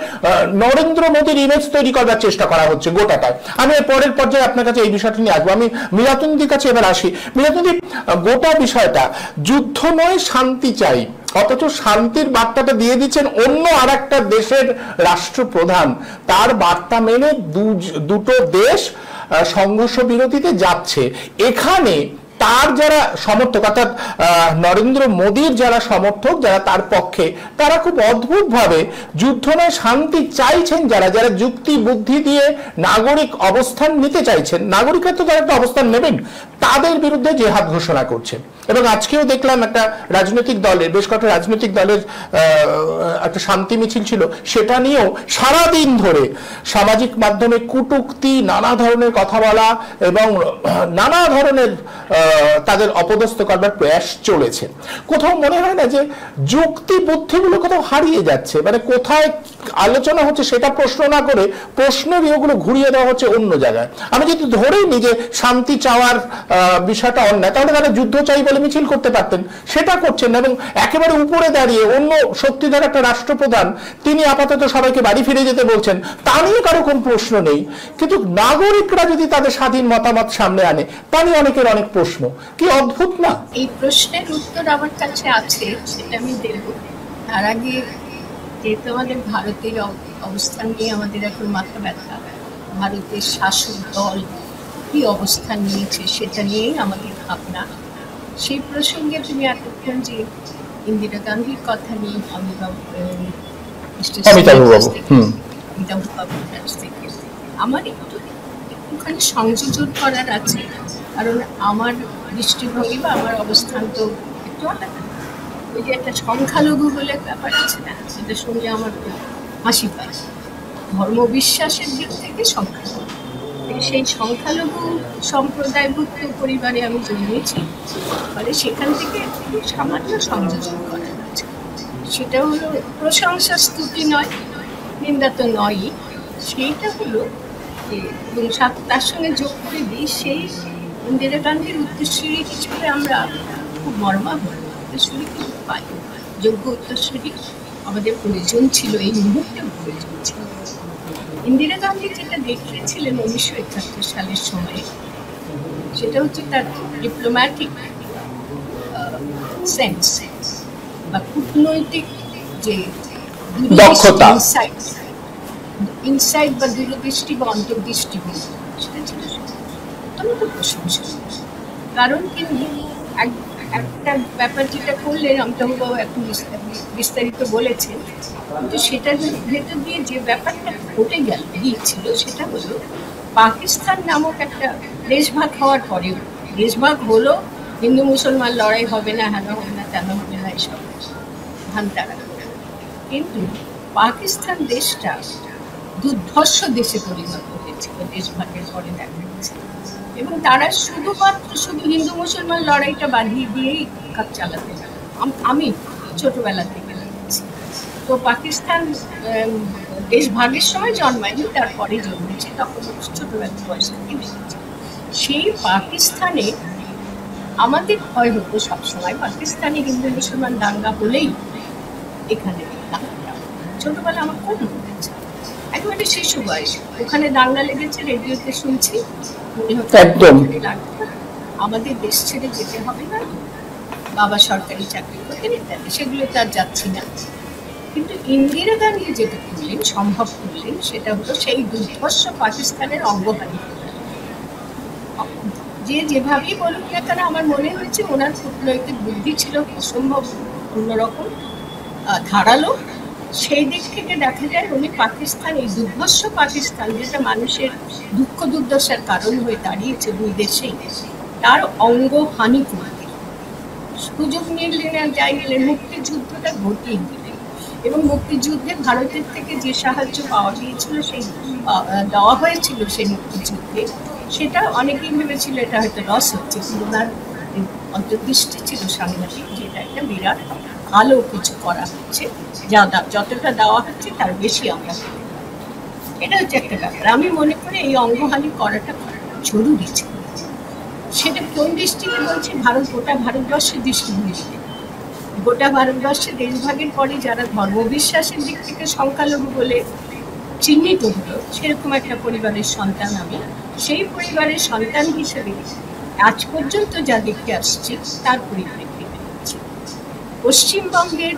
নরেন্দ্র মোদীর ইমেজ তৈরি করার চেষ্টা করা হচ্ছে গোটাটায়। আমি পরের পর্যায়ে আপনার কাছে এই বিষয়টি নিয়ে আসবো। আমি মিলাতুন্দির কাছে এবার আসি। মিলাতুন্দি, গোটা বিষয়টা যুদ্ধ নয়, শান্তি চাই, অথচ শান্তির বার্তাটা দিয়ে দিচ্ছেন অন্য আর একটা দেশের রাষ্ট্রপ্রধান। তার বার্তা মেনে দুটো দেশ সংঘর্ষ বিরতিতে যাচ্ছে। এখানে তার যারা সমর্থক, অর্থাৎ নরেন্দ্র মোদীর যারা সমর্থক, যারা তার পক্ষে, তারা খুব অদ্ভুত ভাবে যুদ্ধ নয় শান্তি চাইছেন, যারা যারা যুক্তি বুদ্ধি দিয়ে নাগরিক অবস্থান নিতে চাইছেন, নাগরিকত্ব তারা একটা অবস্থান নেবেন, তাদের বিরুদ্ধে জেহাদ ঘোষণা করছেন। এবং আজকেও দেখলাম একটা রাজনৈতিক দলের, বেশ কয়েকটা রাজনৈতিক দলের একটা শান্তি মিছিল ছিল, সেটা নিয়েও সারাদিন ধরে সামাজিক মাধ্যমে কটূক্তি, নানা ধরনের কথা বলা এবং নানা ধরনের তাদের অপদস্থ করবার প্রয়াস চলেছে। কোথাও মনে হয় না যে যুক্তি বুদ্ধিগুলো কোথাও হারিয়ে যাচ্ছে? মানে কোথায় আলোচনা হচ্ছে সেটা প্রশ্ন না করে প্রশ্নের ইয়েগুলো ঘুরিয়ে দেওয়া হচ্ছে অন্য জায়গায়। আমি যদি ধরেই নি যে শান্তি চাওয়ার বিষয়টা অন্যায়, তাহলে তারা যুদ্ধ চাই বলে মিছিল করতে পারতেন, সেটা করছেন না। এবং একেবারে উপরে দাঁড়িয়ে অন্য শক্তিধর একটা রাষ্ট্রপ্রধান, তিনি আপাতত সবাইকে বাড়ি ফিরে যেতে বলছেন, তা নিয়ে কারো কোনো প্রশ্ন নেই। কিন্তু নাগরিকরা যদি তাদের স্বাধীন মতামত সামনে আনে, তা নিয়ে অনেকের অনেক প্রশ্ন। কি অদ্ভুত না? এই প্রশ্নের উত্তর আমার কাছে আছে, সেটা আমি দেব। তার আগে যেহেতু আমাদের ভারতের অবস্থান নিয়ে আমাদের এখন মাথা ব্যথা, ভারতের শাসক দল কি অবস্থান নিয়েছে সেটা নিয়েই আমাদের ভাবনা। সেই প্রসঙ্গে তুমি এতক্ষণ যে ইন্দিরা গান্ধীর কথা নিয়ে আমার একটুখানি সংযোজন করার আছে, কারণ আমার দৃষ্টিভঙ্গি বা আমার অবস্থান তো একটু আলাদা। ওই যে একটা সংখ্যালঘু বলে ব্যাপার আছে না, সেটা শুনলে আমার হাসি পায়। ধর্মবিশ্বাসের দিক থেকে সংখ্যালঘু, সেই সংখ্যালঘু সম্প্রদায়ভুক্ত পরিবারে আমি জন্মেছি, ফলে সেখান থেকে একটু সামান্য সংযোজন করার আছে। সেটা হলো প্রশংসা, স্তুতি নয়, নিন্দা তো নয়ই। সেইটা হলো এবং তার সঙ্গে যোগ করে দিই, সেই ইন্দিরা গান্ধীর উত্তরসূরি হিসেবে আমরা খুব মর্মাহত উত্তরসূরি কিন্তু পাই। যোগ্য উত্তরসূরি আমাদের প্রয়োজন ছিল, এই মুহূর্তে প্রয়োজন ছিল। ইন্দিরা গান্ধী যেটা দেখিয়েছিলেন 1971 সালের সময়, সেটা হচ্ছে তার ডিপ্লোম্যাটিক সেন্স বা কূটনৈতিক যে দক্ষতা, ইনসাইট বা দূরদৃষ্টি বা অন্তর্দৃষ্টি, সেটা ছিল অত্যন্ত প্রশংসনীয়। কারণ তিনি একটা ব্যাপার যেটা করলেন, অমিতাভবাবু এখন বিস্তারিত বলেছেন, কিন্তু সেটার ভেতর দিয়ে যে ব্যাপারটা ঘটে গিয়েছিল সেটা হলো পাকিস্তান নামক একটা দেশভাগ হওয়ার পরেও, দেশভাগ হলো, হিন্দু মুসলমান লড়াই হবে না, হেন হবে না, তেন হবে না, এসব ভান্তারা, কিন্তু পাকিস্তান দেশটা দুর্ধর্ষ দেশে পরিণত হয়েছিল দেশভাগের পরে দেখা গেছে। এবং তারা শুধু হিন্দু মুসলমান লড়াইটা বাঁধিয়ে দিয়েই কাজ চালাতে পারে। আমি ছোটবেলা থেকে দেখেছি। তো পাকিস্তান দেশ ভাগের সময় জন্মায়নি, তারপরে জন্মেছে, তখন ছোটবেলার বয়স থেকে দেখেছি। সেই পাকিস্তানে আমাদের ভয় হতো সবসময়, পাকিস্তানে হিন্দু মুসলমান দাঙ্গা হলেই এখানে ছোটবেলা আমার খুব মনে আছে, একেবারে শিশু বয়সে ওখানে দাঙ্গা লেগেছে, রেডিওতে শুনছি, আমাদের দেশ ছেড়ে যেতে হবে না, বাবা সরকারি চাকরি করতেন ইত্যাদি, সেগুলো তার যাচ্ছি না। কিন্তু ইন্দিরা গান্ধী যেটা করলেন, সম্ভব করলেন, সেটা হলো সেই দুর্ধর্ষ পাকিস্তানের অঙ্গহানি। যে যেভাবেই বলুক না কেন, আমার মনে হয়েছে ওনার কূটনৈতিক বুদ্ধি ছিল অসম্ভব অন্যরকম ধারালো। সেই দিক থেকে দেখা যায় উনি পাকিস্তান, এই দুর্ধর্ষ পাকিস্তান যেটা মানুষের দুঃখ দুর্দশার কারণ হয়ে দাঁড়িয়েছে দুই দেশেই, তার অঙ্গহানি করতে সুযোগ নিলেন, যাই নিলেন, মুক্তিযুদ্ধটা ঘটিয়ে দিলেন। এবং মুক্তিযুদ্ধে ভারতের থেকে যে সাহায্য পাওয়া গিয়েছিল, সেই দেওয়া হয়েছিল সেই মুক্তিযুদ্ধে, সেটা অনেকেই ভেবেছিল এটা হয়তো লস হচ্ছে, কিন্তু তার অন্তর্দৃষ্টি ছিল সাংঘাতিক, যেটা একটা বিরাট ভালো কিছু করা হচ্ছে, যতটা দেওয়া হচ্ছে তার বেশি আমরা, এটা হচ্ছে একটা ব্যাপার। আমি মনে করি এই অঙ্গহানি করাটা জরুরি ছিল। সেটা কোন দৃষ্টিতে বলছি, গোটা ভারতবর্ষের দৃষ্টিভঙ্গিতে। গোটা ভারতবর্ষে দেশভাগের পরে যারা ধর্মবিশ্বাসের দিক থেকে সংখ্যালঘু বলে চিহ্নিত হলো, সেরকম একটা পরিবারের সন্তান আমি। সেই পরিবারের সন্তান হিসেবে আজ পর্যন্ত যা দেখতে আসছি তার পরিপ্রেক্ষিতে পশ্চিমবঙ্গের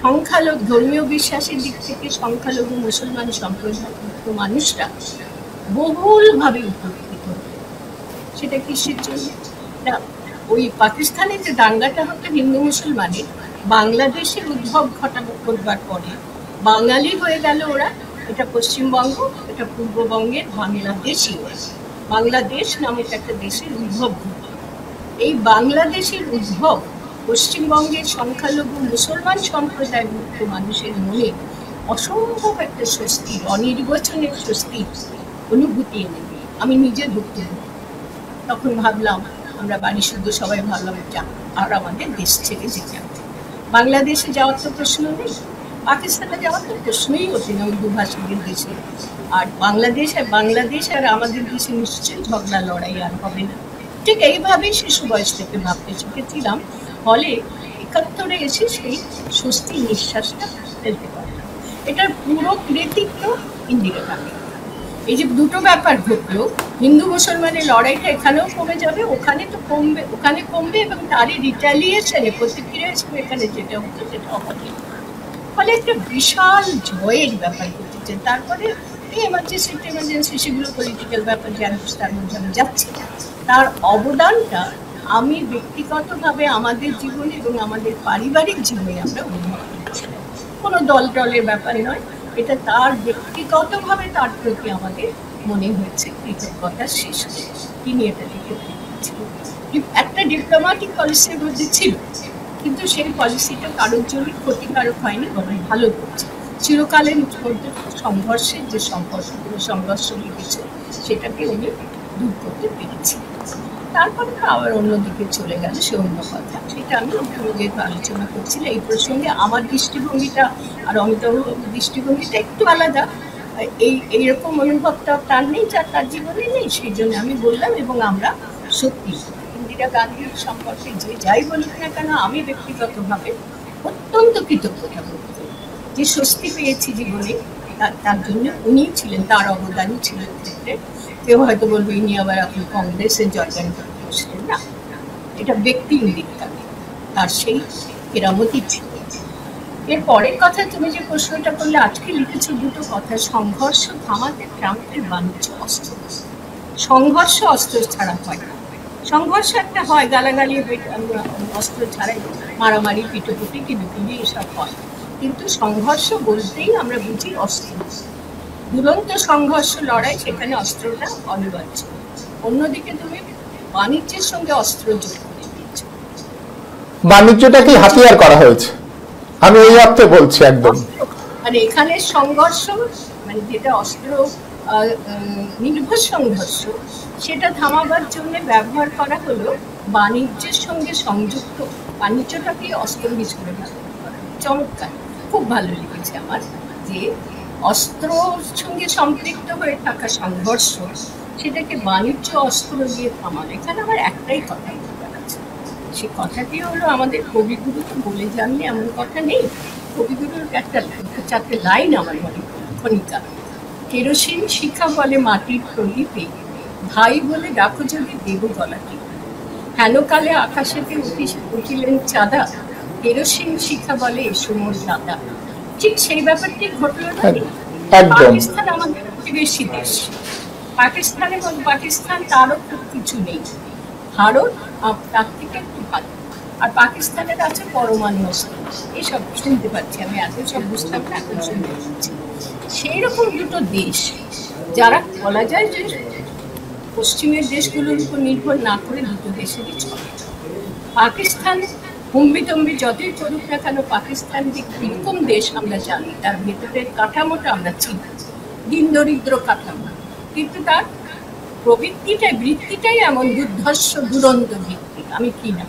সংখ্যালঘু ধর্মীয় বিশ্বাসের দিক থেকে সংখ্যালঘু মুসলমান সম্প্রদায়ভুক্ত মানুষরা বহুলভাবে উপকৃত হতো। সেটা কিসের জন্য? ওই পাকিস্তানে যে দাঙ্গাটা হতো হিন্দু মুসলমানের, বাংলাদেশের উদ্ভব ঘটবার পরে বাঙালি হয়ে গেল ওরা। এটা পশ্চিমবঙ্গ, এটা পূর্ববঙ্গের বাংলাদেশই, বাংলাদেশ নামক একটা দেশের উদ্ভব ঘটল। এই বাংলাদেশের উদ্ভব পশ্চিমবঙ্গের সংখ্যালঘু মুসলমান সম্প্রদায়ভুক্ত মানুষের মনে অসম্ভব একটা স্বস্তির, অনির্বচনের স্বস্তির অনুভূতি এনে দিই। আমি নিজে ঢুকতে তখন ভাবলাম, আমরা বাড়ি শুদ্ধ সবাই ভাবলাম যা, আর আমাদের দেশ ছেড়ে যেতে হবে। বাংলাদেশে যাওয়ার তো প্রশ্ন নেই, পাকিস্তানে যাওয়ার তো প্রশ্নই হচ্ছে না, উর্দু ভাষীদের দেশে। আর বাংলাদেশ আর আমাদের দেশে নিশ্চয়ই ঝগড়া লড়াই আর হবে না। ঠিক এইভাবেই শিশু বয়স থেকে ভাবতে শিখেছিলাম। ফলে ৭১ এসে সেই স্বস্তি নিঃশ্বাসটা ফেলতে পারলাম। এটার পুরো কৃতিত্ব ইন্দিরা গান্ধী। এই যে দুটো ব্যাপার ঘটলো, হিন্দু মুসলমানের লড়াইটা এখানেও কমে যাবে, ওখানে তো কমবে, ওখানে কমবে, এবং তারই রিটালিয়েশনে, প্রতিক্রিয়া হিসেবে এখানে যেটা হতো সেটা হবে। ফলে একটা বিশাল জয়ের ব্যাপার ঘটেছে। তারপরে এই এমার্জেন্সি সেগুলো পলিটিক্যাল ব্যাপার, তার মধ্যে আমি যাচ্ছি। তার অবদানটা আমি ব্যক্তিগতভাবে আমাদের জীবনে এবং আমাদের পারিবারিক জীবনে আমরা অনুভব করেছিলাম। কোনো দলের ব্যাপার নয়, এটা তার ব্যক্তিগতভাবে তার প্রতি আমাদের মনে হয়েছে কৃতজ্ঞতার শেষ। তিনি এটা লিখে দিয়েছিলেন। একটা ডিপ্লোম্যাটিক পলিসির মধ্যে ছিল, কিন্তু সেই পলিসিটা কারোর জন্য ক্ষতিকারক হয়নি, বরং ভালো করছে। চিরকালের মধ্যে সংঘর্ষের যে সংঘর্ষ লিখেছে, সেটাকে উনি দূর করতে পেরেছিলেন। তারপরে তো আবার অন্যদিকে চলে গেল, সে অন্য কথা। সেটা আমি যেহেতু আলোচনা করছিলাম এই প্রসঙ্গে, আমার দৃষ্টিভঙ্গিটা আর অমিতাভবাবুর দৃষ্টিভঙ্গিটা একটু আলাদা। এইরকম অনুভবটা তার নেই, যা তার জীবনে নেই, সেই জন্য আমি বললাম। এবং আমরা সত্যি ইন্দিরা গান্ধীর সম্পর্কে যে যাই বলুক না কেন, আমি ব্যক্তিগতভাবে অত্যন্ত কৃতজ্ঞতা বোধ করি। যে স্বস্তি পেয়েছি জীবনে তার জন্য উনি ছিলেন, তার অবদানই ছিল ক্ষেত্রে। কেউ হয়তো বলবো ইনি আবার আপনি কংগ্রেসের জর্দান করে বসলেন না, এটা ব্যক্তি ইঙ্গিত থাকে, তার সেই কেরামতি ছিল। এর পরের কথা, তুমি যে প্রশ্নটা করলে, আজকে লিখেছো দুটো কথা, সংঘর্ষ থামাতে ট্রাম্পের বাণিজ্য অস্ত্র। সংঘর্ষ অস্ত্র ছাড়া হয় না। সংঘর্ষ একটা হয়, গালাগালি অস্ত্র ছাড়াই মারামারি, পিটোপুটি, কিবিকিবি এসব হয়, কিন্তু সংঘর্ষ বলতেই আমরা বুঝি অস্ত্র। দুরন্ত সংঘর্ষ, লড়াই, সেখানে অস্ত্রটা অনিবার্য। অন্যদিকে তুমি বাণিজ্যের সঙ্গে অস্ত্র যোগ করে দিয়েছ। বাণিজ্যটাকে হাতিয়ার করা হয়েছে, আমি এই অর্থে বলছি একদম। মানে এখানে সংঘর্ষ, মানে যেটা অস্ত্র নির্ভর সংঘর্ষ, সেটা থামাবার জন্য ব্যবহার করা হলো বাণিজ্যের সঙ্গে সংযুক্ত, বাণিজ্যটাকে অস্ত্র হিসেবে ব্যবহার করা। চমৎকার, খুব ভালো লেগেছে আমার যে অস্ত্রর সঙ্গে সম্পৃক্ত হয়ে থাকা সংঘর্ষ, সেটাকে বাণিজ্য অস্ত্র দিয়ে থামানো। এখানে আমার একটাই কথা বলার আছে, সে কথাটি হলো, আমাদের কবিগুরু তো বলে জানলে এমন কথা নেই। কবিগুরুর একটা 4টে লাইন আমার মনে খনিকা, কেরোসিন শিখা বলে মাটির প্রদীপে, ভাই বলে ডাকো যদি দেব গলাটি, হেনকালে আকাশেতে উঠিলেন চাঁদা, কেরোসিন শিখা বলে এসো মোর দাদা। ঠিক সেই ব্যাপারটি ঘটলো না? পাকিস্তান আমাদের প্রতিবেশী দেশ, পাকিস্তান তারও খুব কিছু নেই, ভারত তার থেকে একটু ভালো, আর পাকিস্তানের আছে পরমাণু অস্ত্র। এসব শুনতে পাচ্ছি আমি, এত সব বুঝতাম না, এখন শুনতে পাচ্ছি। সেই রকম দুটো দেশ, যারা বলা যায় যে পশ্চিমের দেশগুলোর উপর নির্ভর না করে দুটো দেশেরই চলে। পাকিস্তান হুম্বিতম্বি যতই করুক না কেন, পাকিস্তান যে কিরকম দেশ আমরা জানি, তার ভেতরের কাঠামোটা আমরা চিনি, দিন দরিদ্র কাঠামো, কিন্তু তার বৃত্তিটাই এমন দুর্ধর্ষ দুরন্ত ভিত্তি। আমি কি না,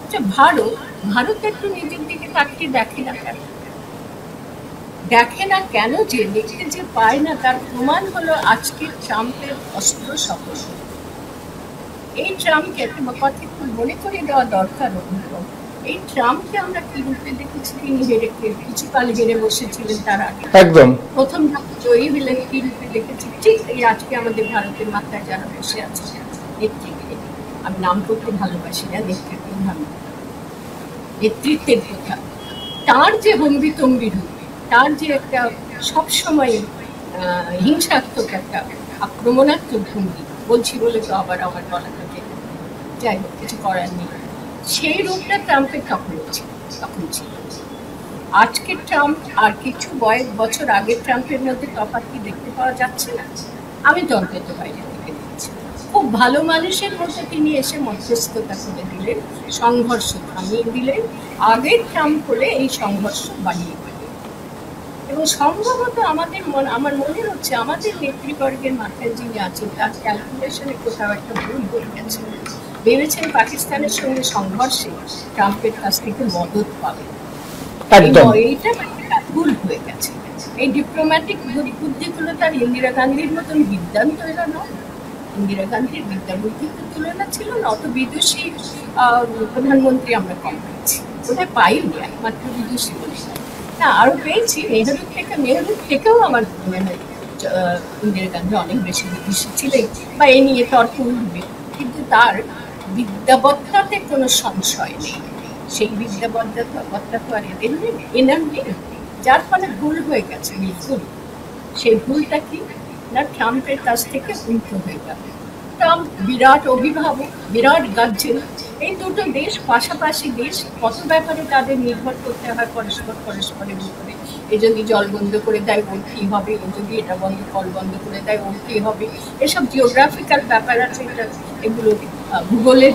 আচ্ছা ভারত একটু নিজের দিকে তাকিয়ে দেখে না কেন, যে দেখতে যে পায় না, তার প্রমাণ হলো আজকের ট্রাম্পের অস্ত্র সফল। এই ট্রাম্পকে একটা কথা একটু মনে করে দেওয়া দরকার। এই ট্রাম্পকে আমরা কি রূপে দেখেছি, তিনি কিছুকাল হেরে বসেছিলেন, তার আগে একদম প্রথম জয়ী হলেন, কি রূপে দেখেছি, ঠিক এই আজকে আমাদের ভারতের মাথায় যারা বসে আছে নেতৃত্বে, আমি নাম করতে ভালোবাসি না, নেতৃত্বের কথা, তার যে হম্বিতম্বি রূপ, তার যে একটা সবসময় হিংসাত্মক একটা আক্রমণাত্মক ভঙ্গি, বলছি বলে তো আবার আমার বলাটাকে, যাই হোক, কিছু করার নেই, সেই রূপটা ট্রাম্পের তখন ছিল। আজকের ট্রাম্প আর কিছু বছর আগের ট্রাম্পের মধ্যে তফাৎ কি দেখতে পাওয়া যাচ্ছে না? আমি তো অন্তত বাইরে থেকে দেখছি। খুব ভালো মানুষের মধ্যে তিনি এসে মধ্যস্থতা করে দিলেন, সংঘর্ষ থামিয়ে দিলেন। আগের ট্রাম্প হলে এই সংঘর্ষ বাড়িয়ে দিলেন। এবং সম্ভবত আমার মনে হচ্ছে আমাদের নেতৃবর্গের মাথায় যিনি আছেন, তার ক্যালকুলেশনে কোথাও একটা ভুল হয়ে গেছে। ভেবেছেন পাকিস্তানের সঙ্গে সংঘর্ষে ট্রাম্পের কাছ থেকে মদত পাবে, এইটা ভুল হয়ে গেছে। এই ডিপ্লোম্যাটিক বুদ্ধিগুলো তার ইন্দিরা গান্ধীর মতন বিদ্যান্ত এরা নয়। ইন্দিরা গান্ধীর বিদ্যা বুদ্ধির তুলনা ছিল না, অত বিদুষী প্রধানমন্ত্রী আমরা কম পেয়েছি, বোধহয় পাইনি, একমাত্র বিদুষী বলে না, আরো পেয়েছি নেহরুর থেকেও আমার মনে হয় ইন্দিরা গান্ধী অনেক বেশি বিদুষী ছিলেন, বা এ নিয়ে তর্ক উঠবে, কিন্তু তার বিদ্যাবত্তাতে কোনো সংশয় নেই। সেই বিদ্যাবত্তা তো আর এনার নেই, যার ফলে ভুল হয়ে গেছে বিলকুল। সেই ভুলটা কি না, ট্রাম্পের কাছ থেকে উল্টো হয়ে গেল। ট্রাম্প বিরাট অভিভাবক, বিরাট গার্জেন। এই দুটো দেশ পাশাপাশি দেশ, কত ব্যাপারে তাদের নির্ভর করতে হয় পরস্পরের উপরে। এ যদি জল বন্ধ করে দেয় ওর কী হবে, ও যদি এটা কল বন্ধ করে দেয় ওর কী হবে, এসব জিওগ্রাফিক্যাল ব্যাপার আছে, এগুলো ভূগোলের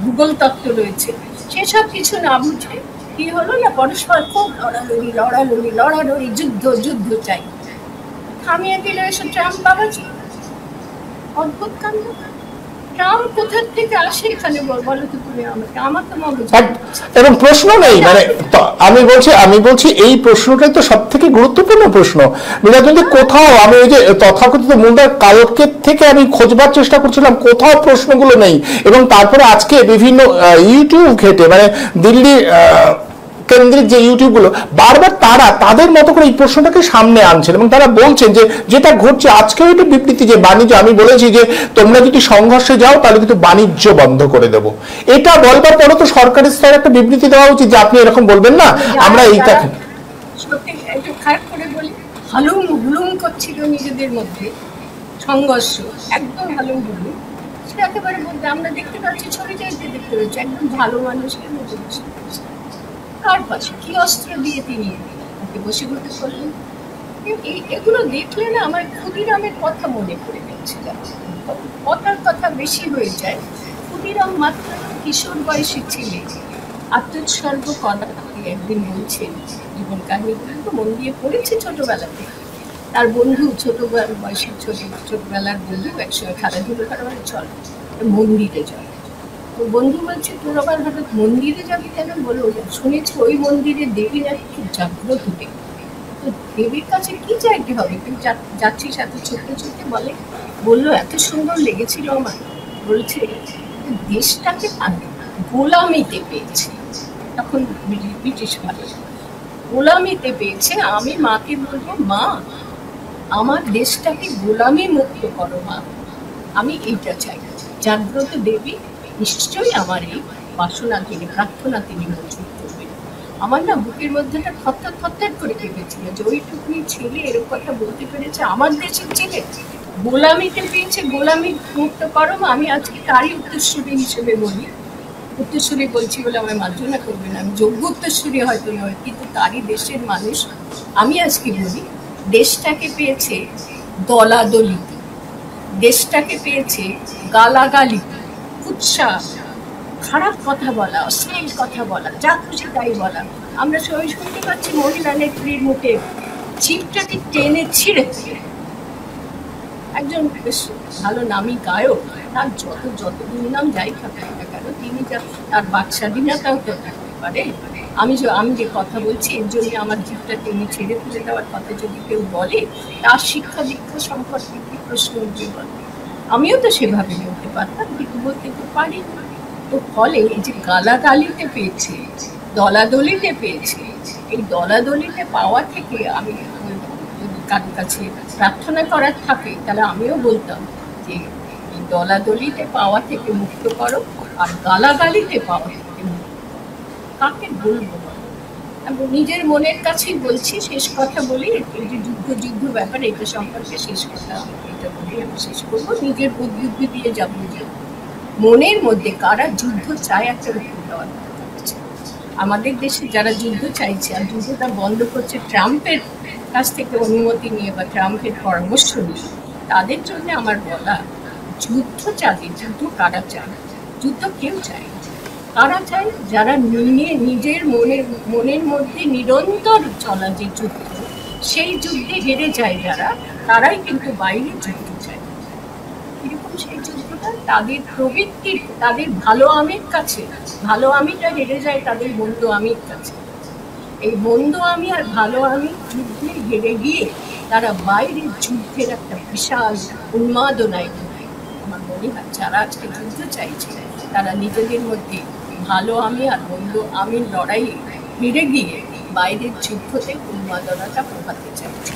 ভূগোল তত্ত্ব রয়েছে। সেসব কিছু না বুঝে কি হলো না, পরস্পর খুব লড়ালড়ি, যুদ্ধ চাই, থামিয়ে দিল এসব ট্রাম্প বাবাজি। অদ্ভুত কাণ্ড। ট্রাম্প কোথা থেকে আসে এখানে বলো তো তুমি আমাকে, আমার তো মগজ। এবং প্রশ্ন নেই, মানে আমি বলছি এই প্রশ্নটাই তো সব থেকে গুরুত্বপূর্ণ প্রশ্ন। বিনোদিনী, কোথাও আমি ওই যে তথাকথিত মুন্ডার কালকের থেকে আমি খোঁজবার চেষ্টা করছিলাম, কোথাও প্রশ্নগুলো নেই। এবং তারপরে আজকে বিভিন্ন ইউটিউব ঘেটে, মানে দিল্লি কেন্দ্রিক যে ইউটিউব গুলো, বারবার তারা তাদের মতো করে এই প্রশ্নটাকে সামনে আনছেন এবং তারা বলছেন যে যেটা ঘটছে আজকেও একটা বিবৃতি, যে বাণিজ্য, আমি বলেছি যে তোমরা যদি সংঘর্ষে যাও তাহলে কিন্তু বাণিজ্য বন্ধ করে দেব। এটা বলবার পরে তো সরকারের স্তরে একটা বিবৃতি দেওয়া উচিত যে আপনি এরকম বলবেন না, আমরা এইটা সত্যি একটু খারাপ করে বলি, হালুম হুলুম করছিল নিজেদের মধ্যে, সংঘর্ষ একদম হালুম হুলুম, সেটা একেবারে বলতে আমরা দেখতে পাচ্ছি, ছবি চাইতে দেখতে পাচ্ছি একদম ভালো মানুষের মধ্যে বসে পড়ছে। কার পাশে কি অস্ত্র দিয়ে তিনি ওকে বশীভূত করলেন? এগুলো দেখলে না আমার ক্ষুদিরামের কথা মনে পড়ে যাচ্ছিল। কথার কথা বেশি হয়ে যায়। ক্ষুদিরাম মাত্র কিশোর বয়সী ছেলে, আত্মোৎসর্গ করা একদিন বলছেন জীবন কাহিনীগুলো তো মন দিয়ে পড়েছে ছোটবেলা থেকে। তার বন্ধু ছোটবেলার বয়সের ছোটবেলার বন্ধু একসঙ্গে খেলাধুলো করা, মানে চল মন্দিরে চল। তো বন্ধু বলছে তোর আবার হঠাৎ মন্দিরে যাবি কেন? বলো শুনেছি ওই মন্দিরে দেবী নাকি খুব জাগ্রত দেবী, তো দেবীর কাছে কি চাইতে হবে? তুই যাচ্ছিস এত ছুটতে ছুটতে, বললো এত সুন্দর লেগেছিল আমার, বলছে দেশটাকে গোলামিতে পেয়েছে, তখন ব্রিটিশ ভারত গোলামিতে পেয়েছে। আমি মাকে বলবো, মা আমার দেশটাকে গোলামি মুক্ত করো মা, আমি এইটা চাই। জাগ্রত দেবী নিশ্চয়ই আমার এই বাসনা তিনি, প্রার্থনা তিনি মঞ্জুর করবেন। আমার না বুকের মধ্যে একটা থরথর থরথর করে কেঁপেছিল যে ওইটুকুনি ছেলে এরকম কথা বলতে পেরেছে, আমার দেশের ছেলে গোলামিতে পেয়েছে, গোলামি মুক্ত করো। আমি আজকে তারই উত্তরসূরি হিসেবে বলি, উত্তরসূরি বলছি বলে আমার মার্জনা করবেন, আমি যোগ্য উত্তরসূরি হয়তো নয়, কিন্তু তারই দেশের মানুষ। আমি আজকে বলি দেশটাকে পেয়েছে দলাদলিতে, দেশটাকে পেয়েছে গালাগালিতে, উৎসাহ, খারাপ কথা বলা, অশ্লীল কথা বলা, যা খুশি তাই বলা। আমরা সবাই শুনতে পাচ্ছি মহিলা নেত্রীর মুখে চিপটাকে টেনে ছিঁড়ে একজন বেশ ভালো নামী গায়ক, তার যত দুর্নাম যাই থাকুক না কেন, তিনি তার বাকস্বাধীনতাও তো থাকতে পারে। আমি যে কথা বলছি এর জন্য আমার জিভটা টেনে ছেড়ে ফেলে দেওয়ার কথা যদি কেউ বলে, তার শিক্ষা দীক্ষা সম্পর্কে কি প্রশ্ন উঠবে বলে? আমিও তো সেভাবে বলতে পারতাম, কিন্তু বলতে তো পারি না। তো ফলে এই যে গালাগালিতে পেয়েছে, দলাদলিতে পেয়েছে, এই দলাদলিতে পাওয়া থেকে আমি কারোর কাছে প্রার্থনা করার থাকে তাহলে আমিও বলতাম যে এই দলাদলিতে পাওয়া থেকে মুক্ত করো, আর গালাগালিতে পাওয়া থেকে মুক্ত। কাকে বলবো? আমি নিজের মনের কাছেই বলছি, শেষ কথা বলি, এই যে যুদ্ধ ব্যাপার, এটা সম্পর্কে শেষ কথা এটা বলে আমি শেষ করবো। নিজের বুদ্ধি দিয়ে যাবো যে মনের মধ্যে কারা যুদ্ধ চায় একটা উত্তর দেওয়ার আছে। আমাদের দেশে যারা যুদ্ধ চাইছে আর যুদ্ধটা বন্ধ করছে ট্রাম্পের কাছ থেকে অনুমতি নিয়ে বা ট্রাম্পের পরামর্শ নিয়ে, তাদের জন্য আমার বলা, যুদ্ধ যুদ্ধ কারা চায়? যুদ্ধ কেউ চায়। কারা চায়? যারা নিজের মনের মধ্যে নিরন্তর চলা যে যুদ্ধ, সেই যুদ্ধে হেরে যায় যারা, তারাই কিন্তু বাইরে যুদ্ধ চায়। এরকম সেই যুদ্ধটা তাদের প্রবৃত্তির, তাদের ভালো আমির কাছে, ভালো আমিটা হেরে যায় তাদের বন্ধু আমির কাছে। এই বন্ধু আমি আর ভালো আমি যুদ্ধে হেরে গিয়ে তারা বাইরের যুদ্ধের একটা বিশাল উন্মাদনায় ঢুকে। আমার মনে হয় যারা আজকে যুদ্ধ চাইছে তারা নিজেদের মধ্যে ভালো আমি আর বন্ধু আমির লড়াইয়ে হেরে গিয়ে বাইরের যুদ্ধতে উন্মাদনাটা পোহাতে চাইছে।